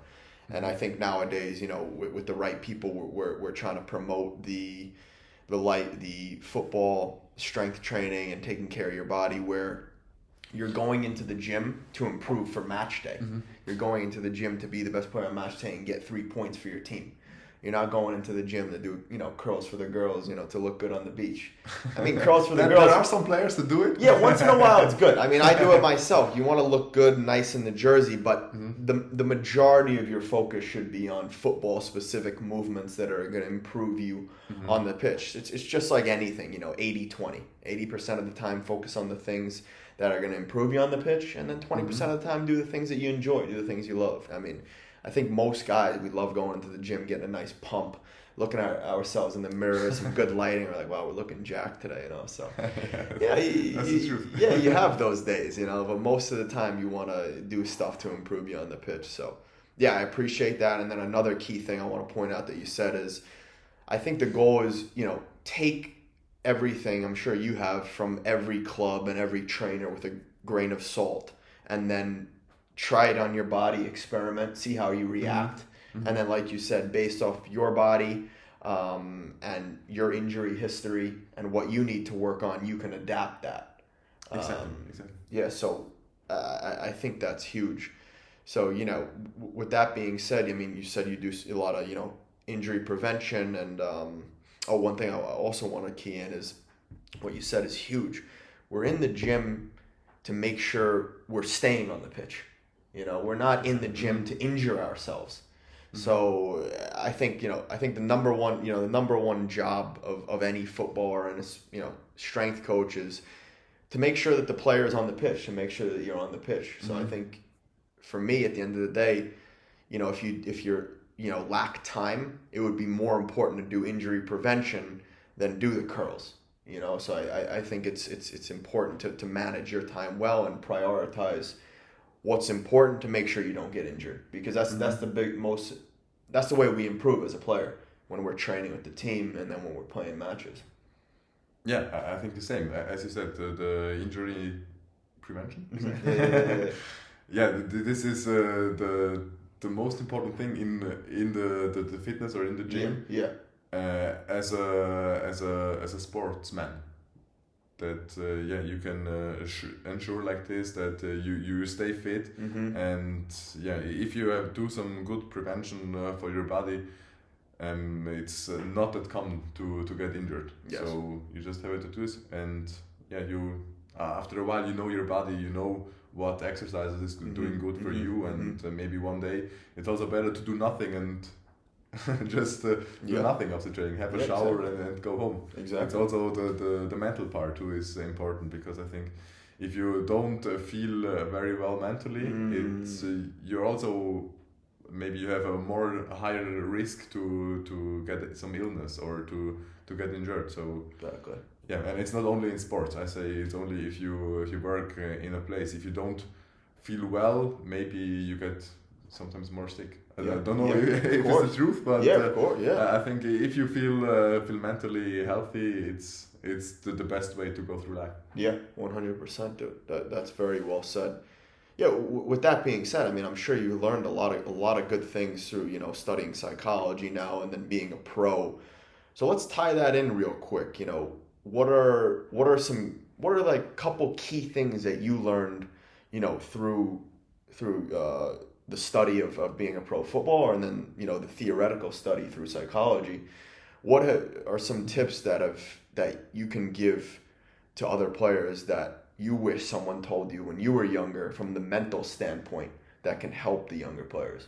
And I think nowadays, with the right people, we're trying to promote the football strength training and taking care of your body, where you're going into the gym to improve for match day. You're going into the gym to be the best player on match day and get 3 points for your team. You're not going into the gym to do, curls for the girls, to look good on the beach. I mean, curls for the girls. There are some players that do it. Yeah, once in a while it's good. I mean, I do it myself. You want to look good, nice in the jersey, but the majority of your focus should be on football-specific movements that are going to improve you on the pitch. It's just like anything, 80-20. 80% of the time, focus on the things that are going to improve you on the pitch, and then 20% of the time, do the things that you enjoy, do the things you love. I mean, I think most guys, we love going to the gym, getting a nice pump, looking at ourselves in the mirror, some good lighting. We're like, wow, we're looking jacked today, So, you have those days, But most of the time, you want to do stuff to improve you on the pitch. So, I appreciate that. And then another key thing I want to point out that you said is, I think the goal is, take everything, I'm sure you have, from every club and every trainer with a grain of salt, and then try it on your body, experiment, see how you react. And then, like you said, based off your body and your injury history and what you need to work on, you can adapt that. Exactly. Yeah, so I think that's huge. So, with that being said, I mean, you said you do a lot of, injury prevention. And one thing I also want to key in is what you said is huge. We're in the gym to make sure we're staying on the pitch. We're not in the gym to injure ourselves. So I think the number one job of any footballer and strength coach is to make sure that the player is on the pitch, to make sure that you're on the pitch. So I think for me, at the end of the day, if you're lack time, it would be more important to do injury prevention than do the curls. So I think it's important to manage your time well and prioritize what's important to make sure you don't get injured, because that's the way we improve as a player when we're training with the team and then when we're playing matches. Yeah, I think the same. As you said, the injury prevention. This is the most important thing in the fitness or in the gym. Yeah. As a sportsman, that you can ensure like this that you stay fit, and if you do some good prevention for your body, it's not that common to get injured. Yes. So you just have to do it, and you after a while your body, what exercises is doing good for you, and maybe one day it's also better to do nothing and just do nothing after training, have a shower and go home. Exactly. It's also the mental part too is important, because I think if you don't feel very well mentally, it's you're also, maybe you have a higher risk to get some illness or to get injured. So exactly. Yeah, and it's not only in sports. I say it's only if you work in a place. If you don't feel well, maybe you get sometimes more sick. I don't know if it's the truth, but of course, I think if you feel mentally healthy, it's the best way to go through life. Yeah, 100%, dude. That's very well said. Yeah. With that being said, I mean, I'm sure you learned a lot of good things through studying psychology now and then being a pro. So let's tie that in real quick. What are like couple key things that you learned, through the study of being a pro footballer, and then the theoretical study through psychology. What are some tips that you can give to other players that you wish someone told you when you were younger, from the mental standpoint, that can help the younger players?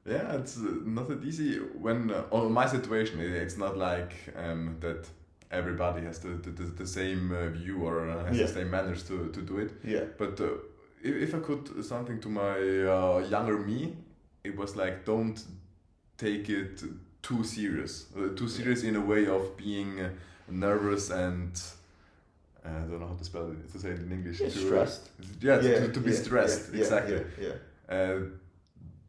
Yeah, it's not that easy. When on my situation, it's not like that everybody has the same view or has the same manners to do it. Yeah. But if I could something to my younger me, it was like, don't take it too serious. Too serious in a way of being nervous and I don't know how to spell it, to say it in English. Stressed. To be stressed. Exactly. Yeah.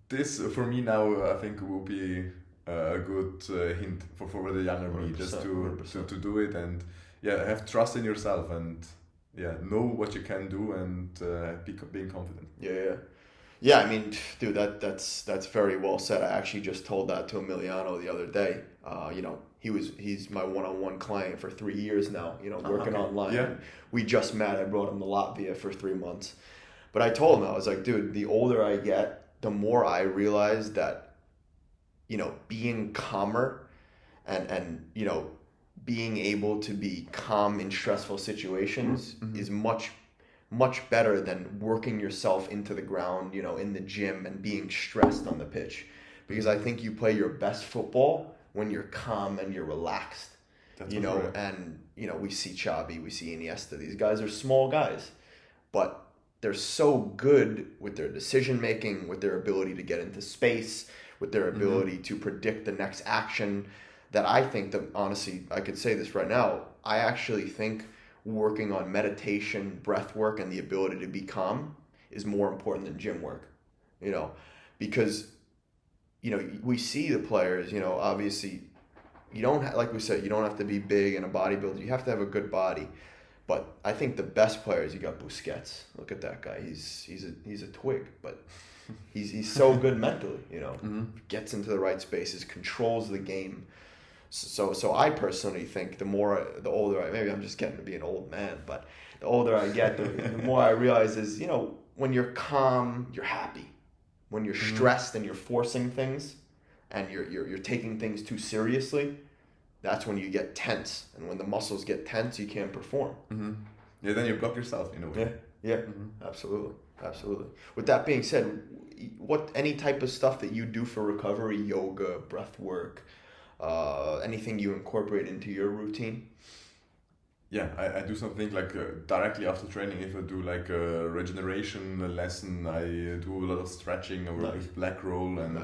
This for me now, I think, will be a good hint for the younger me, just to do it and have trust in yourself and know what you can do and being confident. Yeah. I mean, dude, that's very well said. I actually just told that to Emiliano the other day. He's my one-on-one client for 3 years now. Working online. Yeah. We just met. I brought him to Latvia for 3 months. But I told him, I was like, dude, the older I get, the more I realize that, being calmer and being able to be calm in stressful situations is much, much better than working yourself into the ground, in the gym and being stressed on the pitch. Because I think you play your best football when you're calm and you're relaxed. That's right. And, we see Xavi, we see Iniesta. These guys are small guys, but they're so good with their decision making, with their ability to get into space, with their ability to predict the next action, that I think that, honestly, I could say this right now, I actually think working on meditation, breath work, and the ability to be calm is more important than gym work. Because we see the players, obviously you don't like we said, you don't have to be big and a bodybuilder, you have to have a good body. But I think the best players, you got Busquets. Look at that guy. He's a twig, but he's so good mentally. Gets into the right spaces, controls the game. So I personally think the older maybe I'm just getting to be an old man, but the older I get, the more I realize is, when you're calm, you're happy. When you're stressed and you're forcing things, and you're taking things too seriously, that's when you get tense. And when the muscles get tense, you can't perform. Mm-hmm. Yeah, then you block yourself in a way. Yeah, absolutely. With that being said, any type of stuff that you do for recovery, yoga, breath work, anything you incorporate into your routine? Yeah, I do something like directly after training. If I do like a regeneration lesson, I do a lot of stretching. I work with black roll and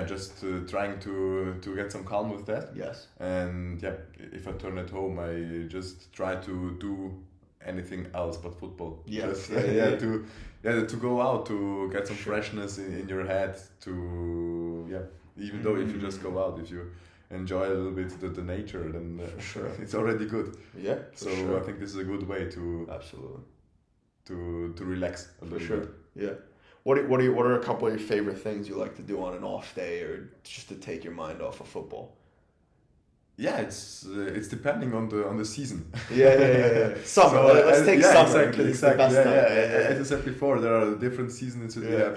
just trying to get some calm with that. Yes. And if I turn at home, I just try to do anything else but football. Yes. To go out, to get some freshness in your head. Even though if you just go out, if you enjoy a little bit the nature, then it's already good. Yeah. So I think this is a good way to absolutely to relax a little bit. Yeah. What are a couple of your favorite things you like to do on an off day, or just to take your mind off of football? Yeah, it's depending on the season. Yeah. Summer. So, let's take summer. Exactly. It's the best time. As I said before, there are different seasons. We have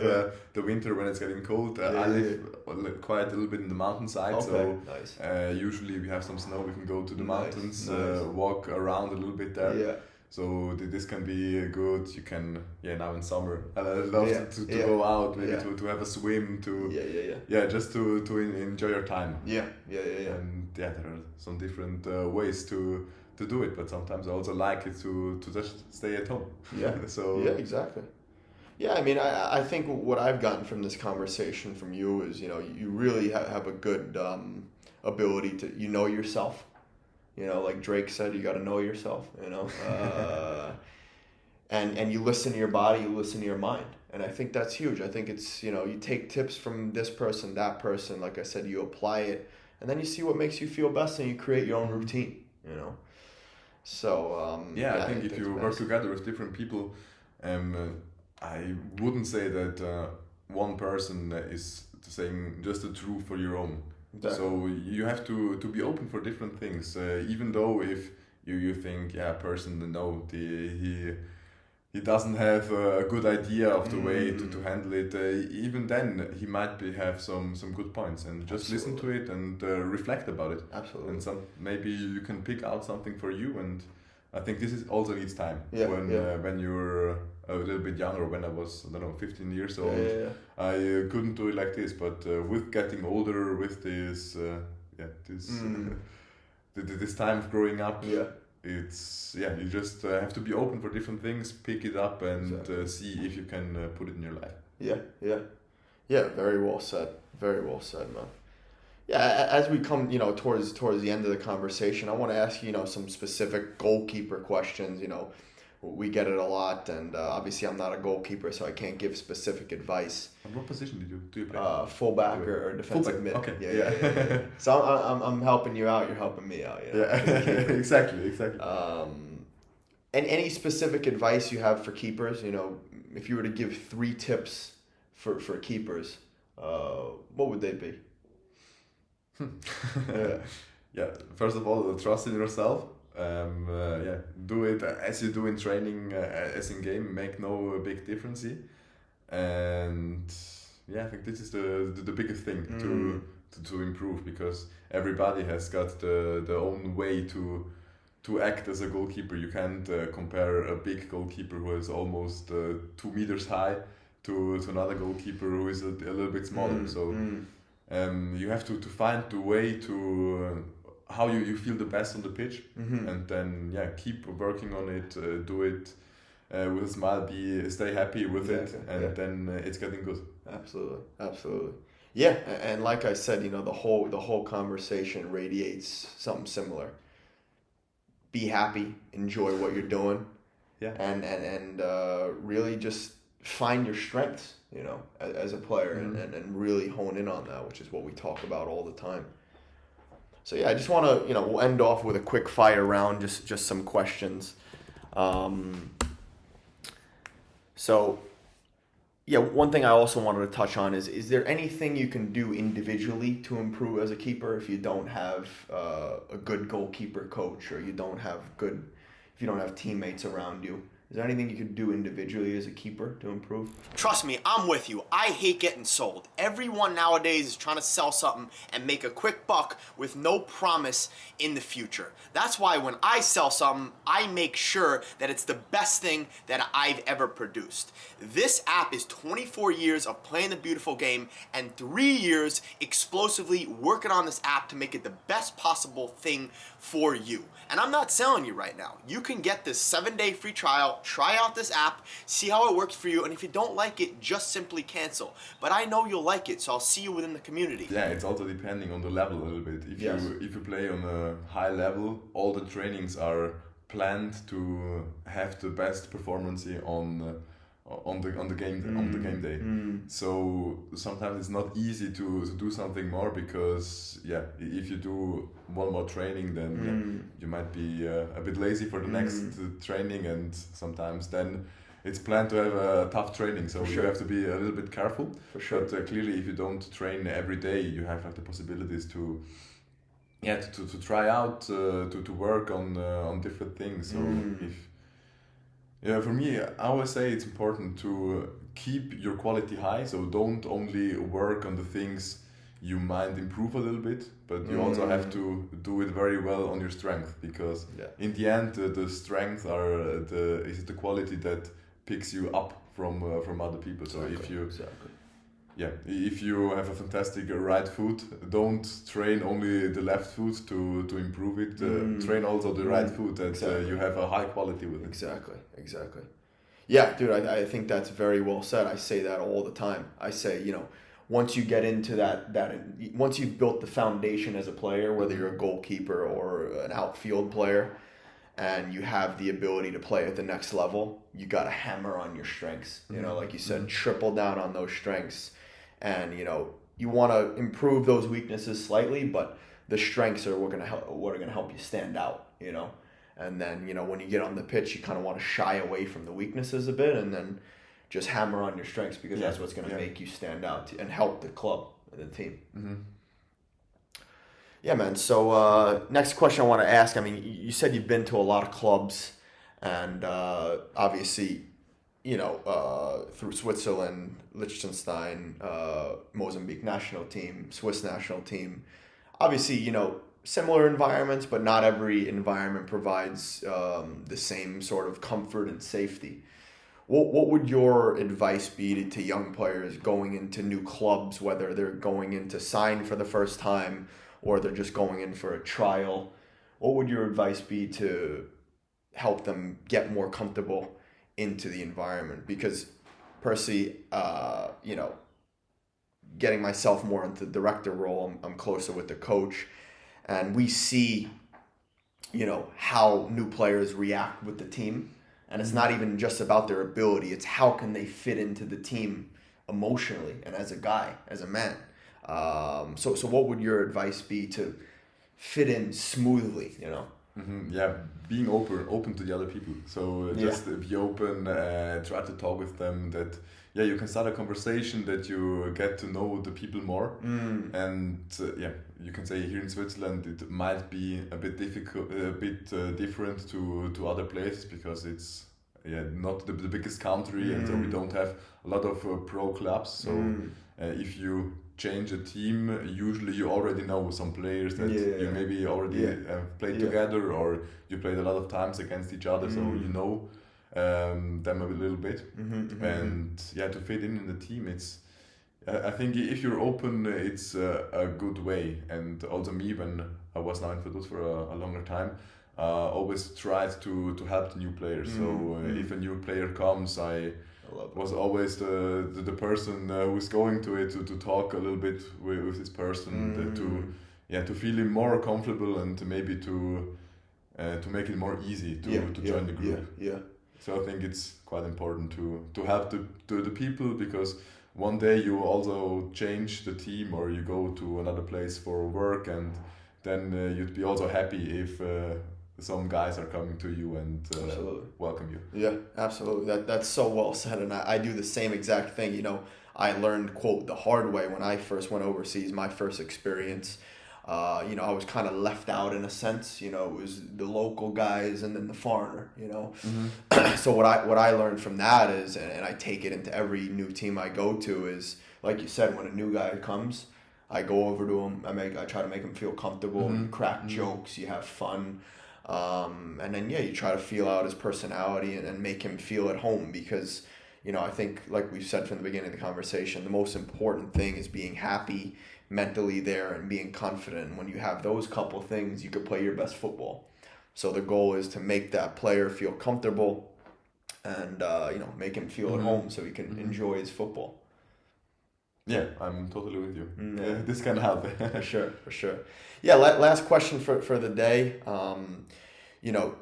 the winter when it's getting cold. I live quite a little bit in the mountainside, so nice. Usually we have some snow. We can go to the mountains, nice. Walk around a little bit there. Yeah. So this can be good. You can now in summer. I love to go out, maybe to have a swim, just to enjoy your time. Yeah. And there are some different ways to do it, but sometimes I also like it to just stay at home. Yeah. So exactly. Yeah, I mean, I think what I've gotten from this conversation from you is, you really have a good ability to know yourself. Like Drake said, you got to know yourself, and you listen to your body, you listen to your mind. And I think that's huge. I think it's, you take tips from this person, that person, like I said, you apply it, and then you see what makes you feel best and you create your own routine, So, I think if you work together with different people, I wouldn't say that one person is saying just the truth for your own. Exactly. So you have to be open for different things, even though if you think person he doesn't have a good idea of the way to handle it, even then he might have some good points, and just listen to it and reflect about it. Absolutely. And maybe you can pick out something for you, and I think this is also needs time. When you're a little bit younger, when I was 15 years old, I couldn't do it like this. But with getting older, with this this time of growing up, it's you just have to be open for different things, pick it up, and see if you can put it in your life. Yeah. Very well said. Very well said, man. Yeah, as we come, towards the end of the conversation, I want to ask you, some specific goalkeeper questions. We get it a lot, and obviously I'm not a goalkeeper, so I can't give specific advice. And what position do you play? Fullback or defensive mid. Okay. Yeah. So I'm helping you out. You're helping me out. Exactly. And any specific advice you have for keepers? If you were to give 3 tips for keepers, what would they be? First of all, trust in yourself. Do it as you do in training, as in game. Make no big difference. And I think this is the biggest thing to improve, because everybody has got the own way to act as a goalkeeper. You can't compare a big goalkeeper who is almost 2 meters high to another goalkeeper who is a little bit smaller. You have to find the way to how you feel the best on the pitch, and then keep working on it, do it with a smile, stay happy with it, and then it's getting good. Absolutely. Yeah, and like I said, the whole conversation radiates something similar. Be happy, enjoy what you're doing, and really just find your strengths, as a player, and really hone in on that, which is what we talk about all the time. So I just want to, we'll end off with a quick fire round, just some questions. So, Yeah, one thing I also wanted to touch on is there anything you can do individually to improve as a keeper if you don't have a good goalkeeper coach, or if you don't have teammates around you? Is there anything you could do individually as a keeper to improve? Trust me, I'm with you. I hate getting sold. Everyone nowadays is trying to sell something and make a quick buck with no promise in the future. That's why when I sell something, I make sure that it's the best thing that I've ever produced. This app is 24 years of playing the beautiful game and 3 years explosively working on this app to make it the best possible thing for you. And I'm not selling you right now. You can get this 7-day free trial, try out this app, see how it works for you, and if you don't like it, just simply cancel. But I know you'll like it, so I'll see you within the community. Yeah, it's also depending on the level a little bit. If you play on a high level, all the trainings are planned to have the best performance on the game day. So sometimes it's not easy to do something more, because if you do one more training, then you might be a bit lazy for the next training, and sometimes then it's planned to have a tough training, so you have to be a little bit careful. For sure. But clearly, if you don't train every day, you have the possibilities to try out, to work on different things. So for me, I always say it's important to keep your quality high. So don't only work on the things you might improve a little bit, but you also have to do it very well on your strength, because in the end, the strength is the quality that picks you up from other people. So if you have a fantastic right foot, don't train only the left foot to improve it. Train also the right foot, and you have a high quality with it. Exactly. Yeah, dude, I think that's very well said. I say that all the time. I say, once you get into that once you've built the foundation as a player, whether you're a goalkeeper or an outfield player, and you have the ability to play at the next level, you got to hammer on your strengths. Like you said, triple down on those strengths. And you want to improve those weaknesses slightly, but the strengths are what are going to help you stand out. And then when you get on the pitch, you kind of want to shy away from the weaknesses a bit, and then just hammer on your strengths, because that's what's going to make you stand out and help the club and the team. Yeah, man. So next question I want to ask. I mean, you said you've been to a lot of clubs, and obviously, through Switzerland, Liechtenstein, Mozambique national team, Swiss national team. Obviously, similar environments, but not every environment provides the same sort of comfort and safety. What would your advice be to young players going into new clubs, whether they're going in to sign for the first time or they're just going in for a trial? What would your advice be to help them get more comfortable into the environment? Because personally, getting myself more into the director role, I'm closer with the coach, and we see, how new players react with the team. And it's not even just about their ability, it's how can they fit into the team emotionally and as a guy, as a man. So what would your advice be to fit in smoothly, Being open to the other people. So just be open, try to talk with them, that you can start a conversation, that you get to know the people more. And you can say here in Switzerland it might be a bit different to other places, because it's not the biggest country, and so we don't have a lot of pro clubs. So if you change a team, usually you already know some players that you maybe already played together, or you played a lot of times against each other, so you know them a little bit. And to fit in the team, it's I think if you're open, it's a good way. And also me, when I was now in Vaduz for a longer time, always tried to help the new players. So if a new player comes, I was always the person who's going to it to talk a little bit with this person, to feel him more comfortable, and maybe to make it more easy to join the group. So I think it's quite important to help the people, because one day you also change the team, or you go to another place for work, and then you'd be also happy if some guys are coming to you and welcome you. Yeah, absolutely. That's so well said, and I do the same exact thing. You know, I learned, quote, the hard way when I first went overseas. My first experience, you know, I was kind of left out in a sense. You know, it was the local guys and then the foreigner. You know, so what I learned from that is, and I take it into every new team I go to, is like you said, when a new guy comes, I go over to him. I try to make him feel comfortable. You crack jokes. You have fun. And then, you try to feel out his personality and make him feel at home because, you know, I think like we said from the beginning of the conversation, the most important thing is being happy mentally there and being confident. When you have those couple things, you could play your best football. So the goal is to make that player feel comfortable and, you know, make him feel at home so he can enjoy his football. Yeah, I'm totally with you. This can help. For sure. Yeah, last question for the day. You know,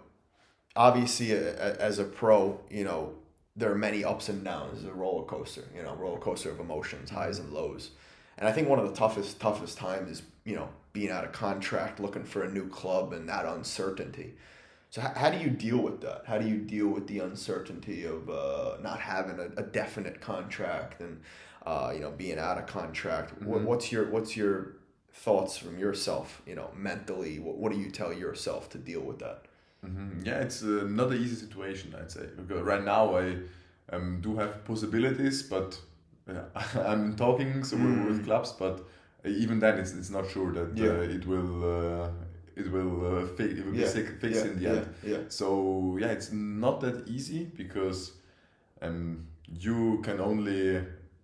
obviously as a pro, you know, there are many ups and downs. It's a roller coaster of emotions, highs and lows. And I think one of the toughest times is, you know, being out of contract, looking for a new club and that uncertainty. So how do you deal with that? How do you deal with the uncertainty of not having a definite contract and you know, being out of contract? What's your thoughts from yourself, you know, mentally? What do you tell yourself to deal with that? Yeah, it's not an easy situation, I'd say. Because right now I do have possibilities, but I'm talking with clubs, but even then it's not sure that it will be fixed in the end. So yeah, it's not that easy because you can only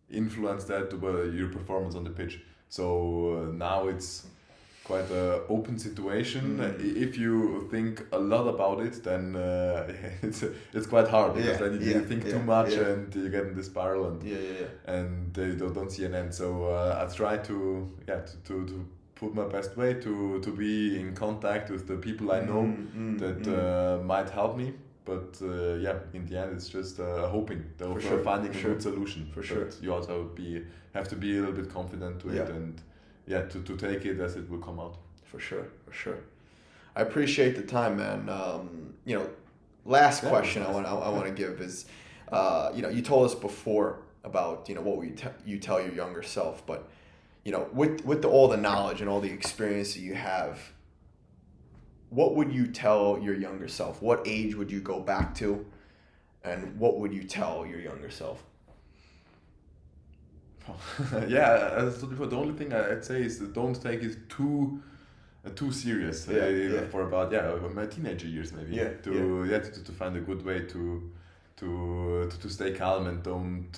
influence that by your performance on the pitch. So now it's quite an open situation. If you think a lot about it, then it's quite hard because then you think too much and you get in the spiral and you don't see an end. So I try to put my best way to be in contact with the people I know that might help me. But in the end, it's just hoping, finding a good solution. For sure. But you also have to be a little bit confident to it and to take it as it will come out. For sure. I appreciate the time, man. You know, last question I want to give is, you know, you told us before about, you know, what you tell your younger self, but, you know, with all the knowledge and all the experience that you have, what would you tell your younger self? What age would you go back to? And what would you tell your younger self? As I told before, the only thing I'd say is don't take it too serious. For about my teenager years maybe. To find a good way to stay calm and don't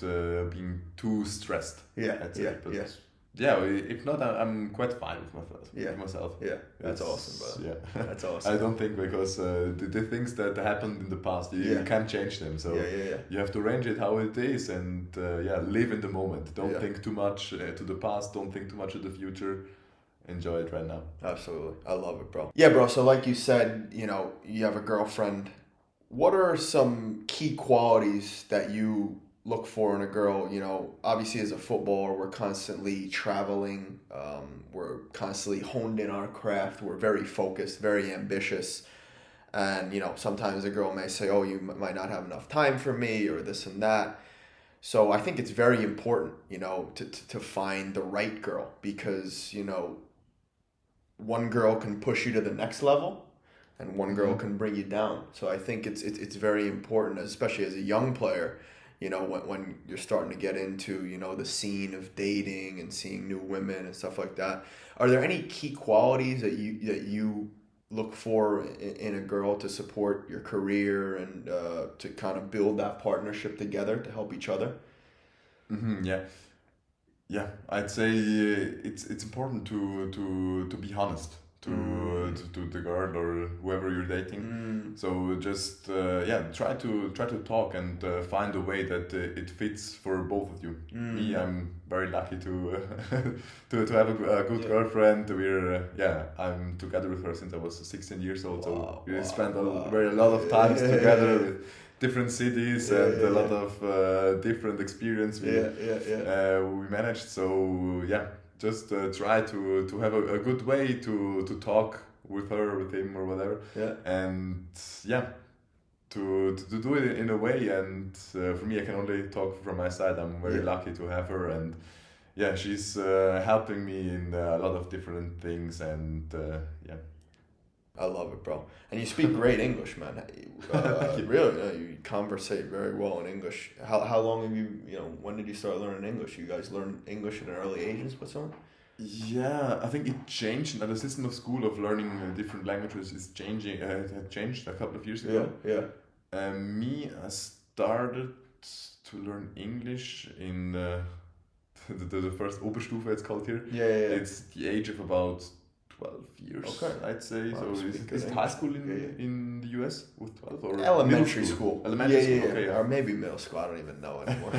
being too stressed. If not, I'm quite fine with myself. That's awesome, brother. That's awesome. I don't think because the things that happened in the past, you can't change them. So you have to arrange it how it is and live in the moment. Don't think too much to the past. Don't think too much of the future. Enjoy it right now. Absolutely. I love it, bro. Yeah, bro. So like you said, you know, you have a girlfriend. What are some key qualities that you look for in a girl? You know, obviously as a footballer, we're constantly traveling. We're constantly honed in our craft. We're very focused, very ambitious. And, you know, sometimes a girl may say, oh, you might not have enough time for me or this and that. So I think it's very important, you know, to find the right girl because, you know, one girl can push you to the next level and one girl can bring you down. So I think it's very important, especially as a young player, you know, when you're starting to get into, you know, the scene of dating and seeing new women and stuff like that. Are there any key qualities that you look for in a girl to support your career and to kind of build that partnership together to help each other? I'd say it's important to be honest to the girl or whoever you're dating. So just try to talk and find a way that it fits for both of you. Me, I'm very lucky to have a good girlfriend. I'm together with her since I was 16 years old. So we spent a lot of times together with different cities and a lot of different experience we managed. So just try to have a good way to talk with her, with him, or whatever. Yeah. And yeah, to do it in a way. And for me, I can only talk from my side. I'm very lucky to have her, and yeah, she's helping me in a lot of different things. And yeah. I love it, bro. And you speak great English, man. Really, you conversate very well in English. How long have you, when did you start learning English? You guys learn English at an early age in Switzerland? Yeah, I think it changed. The system of school of learning different languages is changing. It had changed a couple of years ago. Yeah. I started to learn English in the first Oberstufe, it's called here. Yeah. It's the age of about 12 years, I'd say. Wow, so is it high school in the US with 12 or elementary school? Elementary school, okay, or maybe middle school. I don't even know anymore.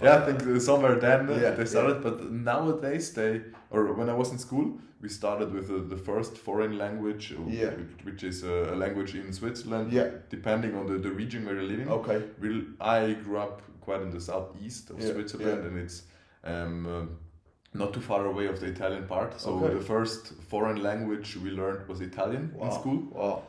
I think somewhere then they started. Yeah. But nowadays when I was in school, we started with the first foreign language, which is a language in Switzerland. Yeah. Depending on the region where you're living. Okay. I grew up quite in the southeast of Switzerland, and it's not too far away of the Italian part. So the first foreign language we learned was Italian in school. Wow.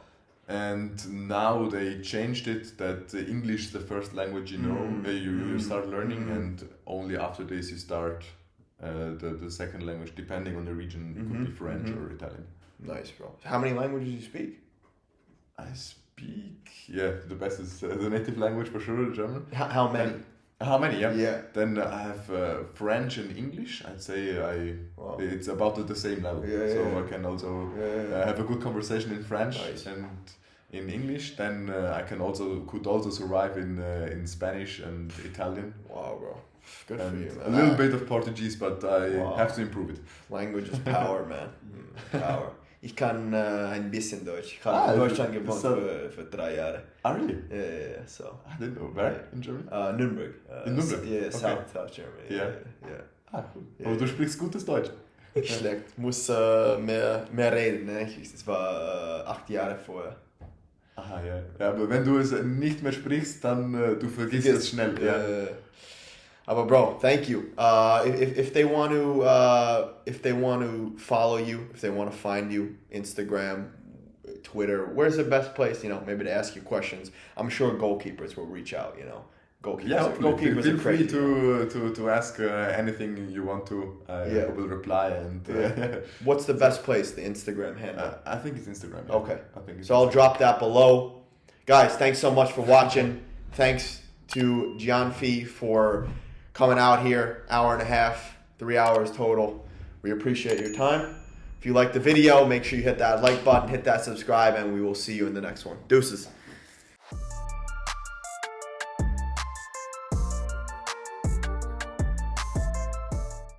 And now they changed it that English is the first language you start learning, and only after this you start the second language, depending on the region. It could be French or Italian. Nice, bro. How many languages do you speak? I speak, the best is the native language for sure, German. How many? How many? Yeah. Then I have French and English. I'd say it's about the same level. I can also have a good conversation in French and in English. Then I could also survive in Spanish and Italian. Wow, bro. Good and for you, man. A little bit of Portuguese, but I have to improve it. Language is power, man. Power. Ich kann ein bisschen Deutsch. Ich habe in Deutschland gewohnt für 3 Jahre. Ah, really? Yeah, so. I didn't know. Where in Germany? Nürnberg. In Nürnberg? Yeah, South Germany. Yeah. Ah, cool. Aber du sprichst gutes Deutsch. Nicht schlecht. Muss mehr reden, ne? Das war 8 Jahre vorher. Aha, ja. Aber wenn du es nicht mehr sprichst, dann du vergisst es schnell. Aber bro, thank you. If they want to follow you, if they want to find you, Instagram, Twitter, where's the best place? Maybe to ask you questions. I'm sure goalkeepers will reach out. Goalkeepers. Feel free to ask anything you want to. I will reply. And what's the best place? The Instagram handle. I think it's Instagram. Yeah. Okay. I think so I'll drop that below. Guys, thanks so much for watching. Thanks to Gion for coming out here, 1.5 hours, 3 hours total. We appreciate your time. If you like the video, make sure you hit that like button, hit that subscribe, and we will see you in the next one. Deuces.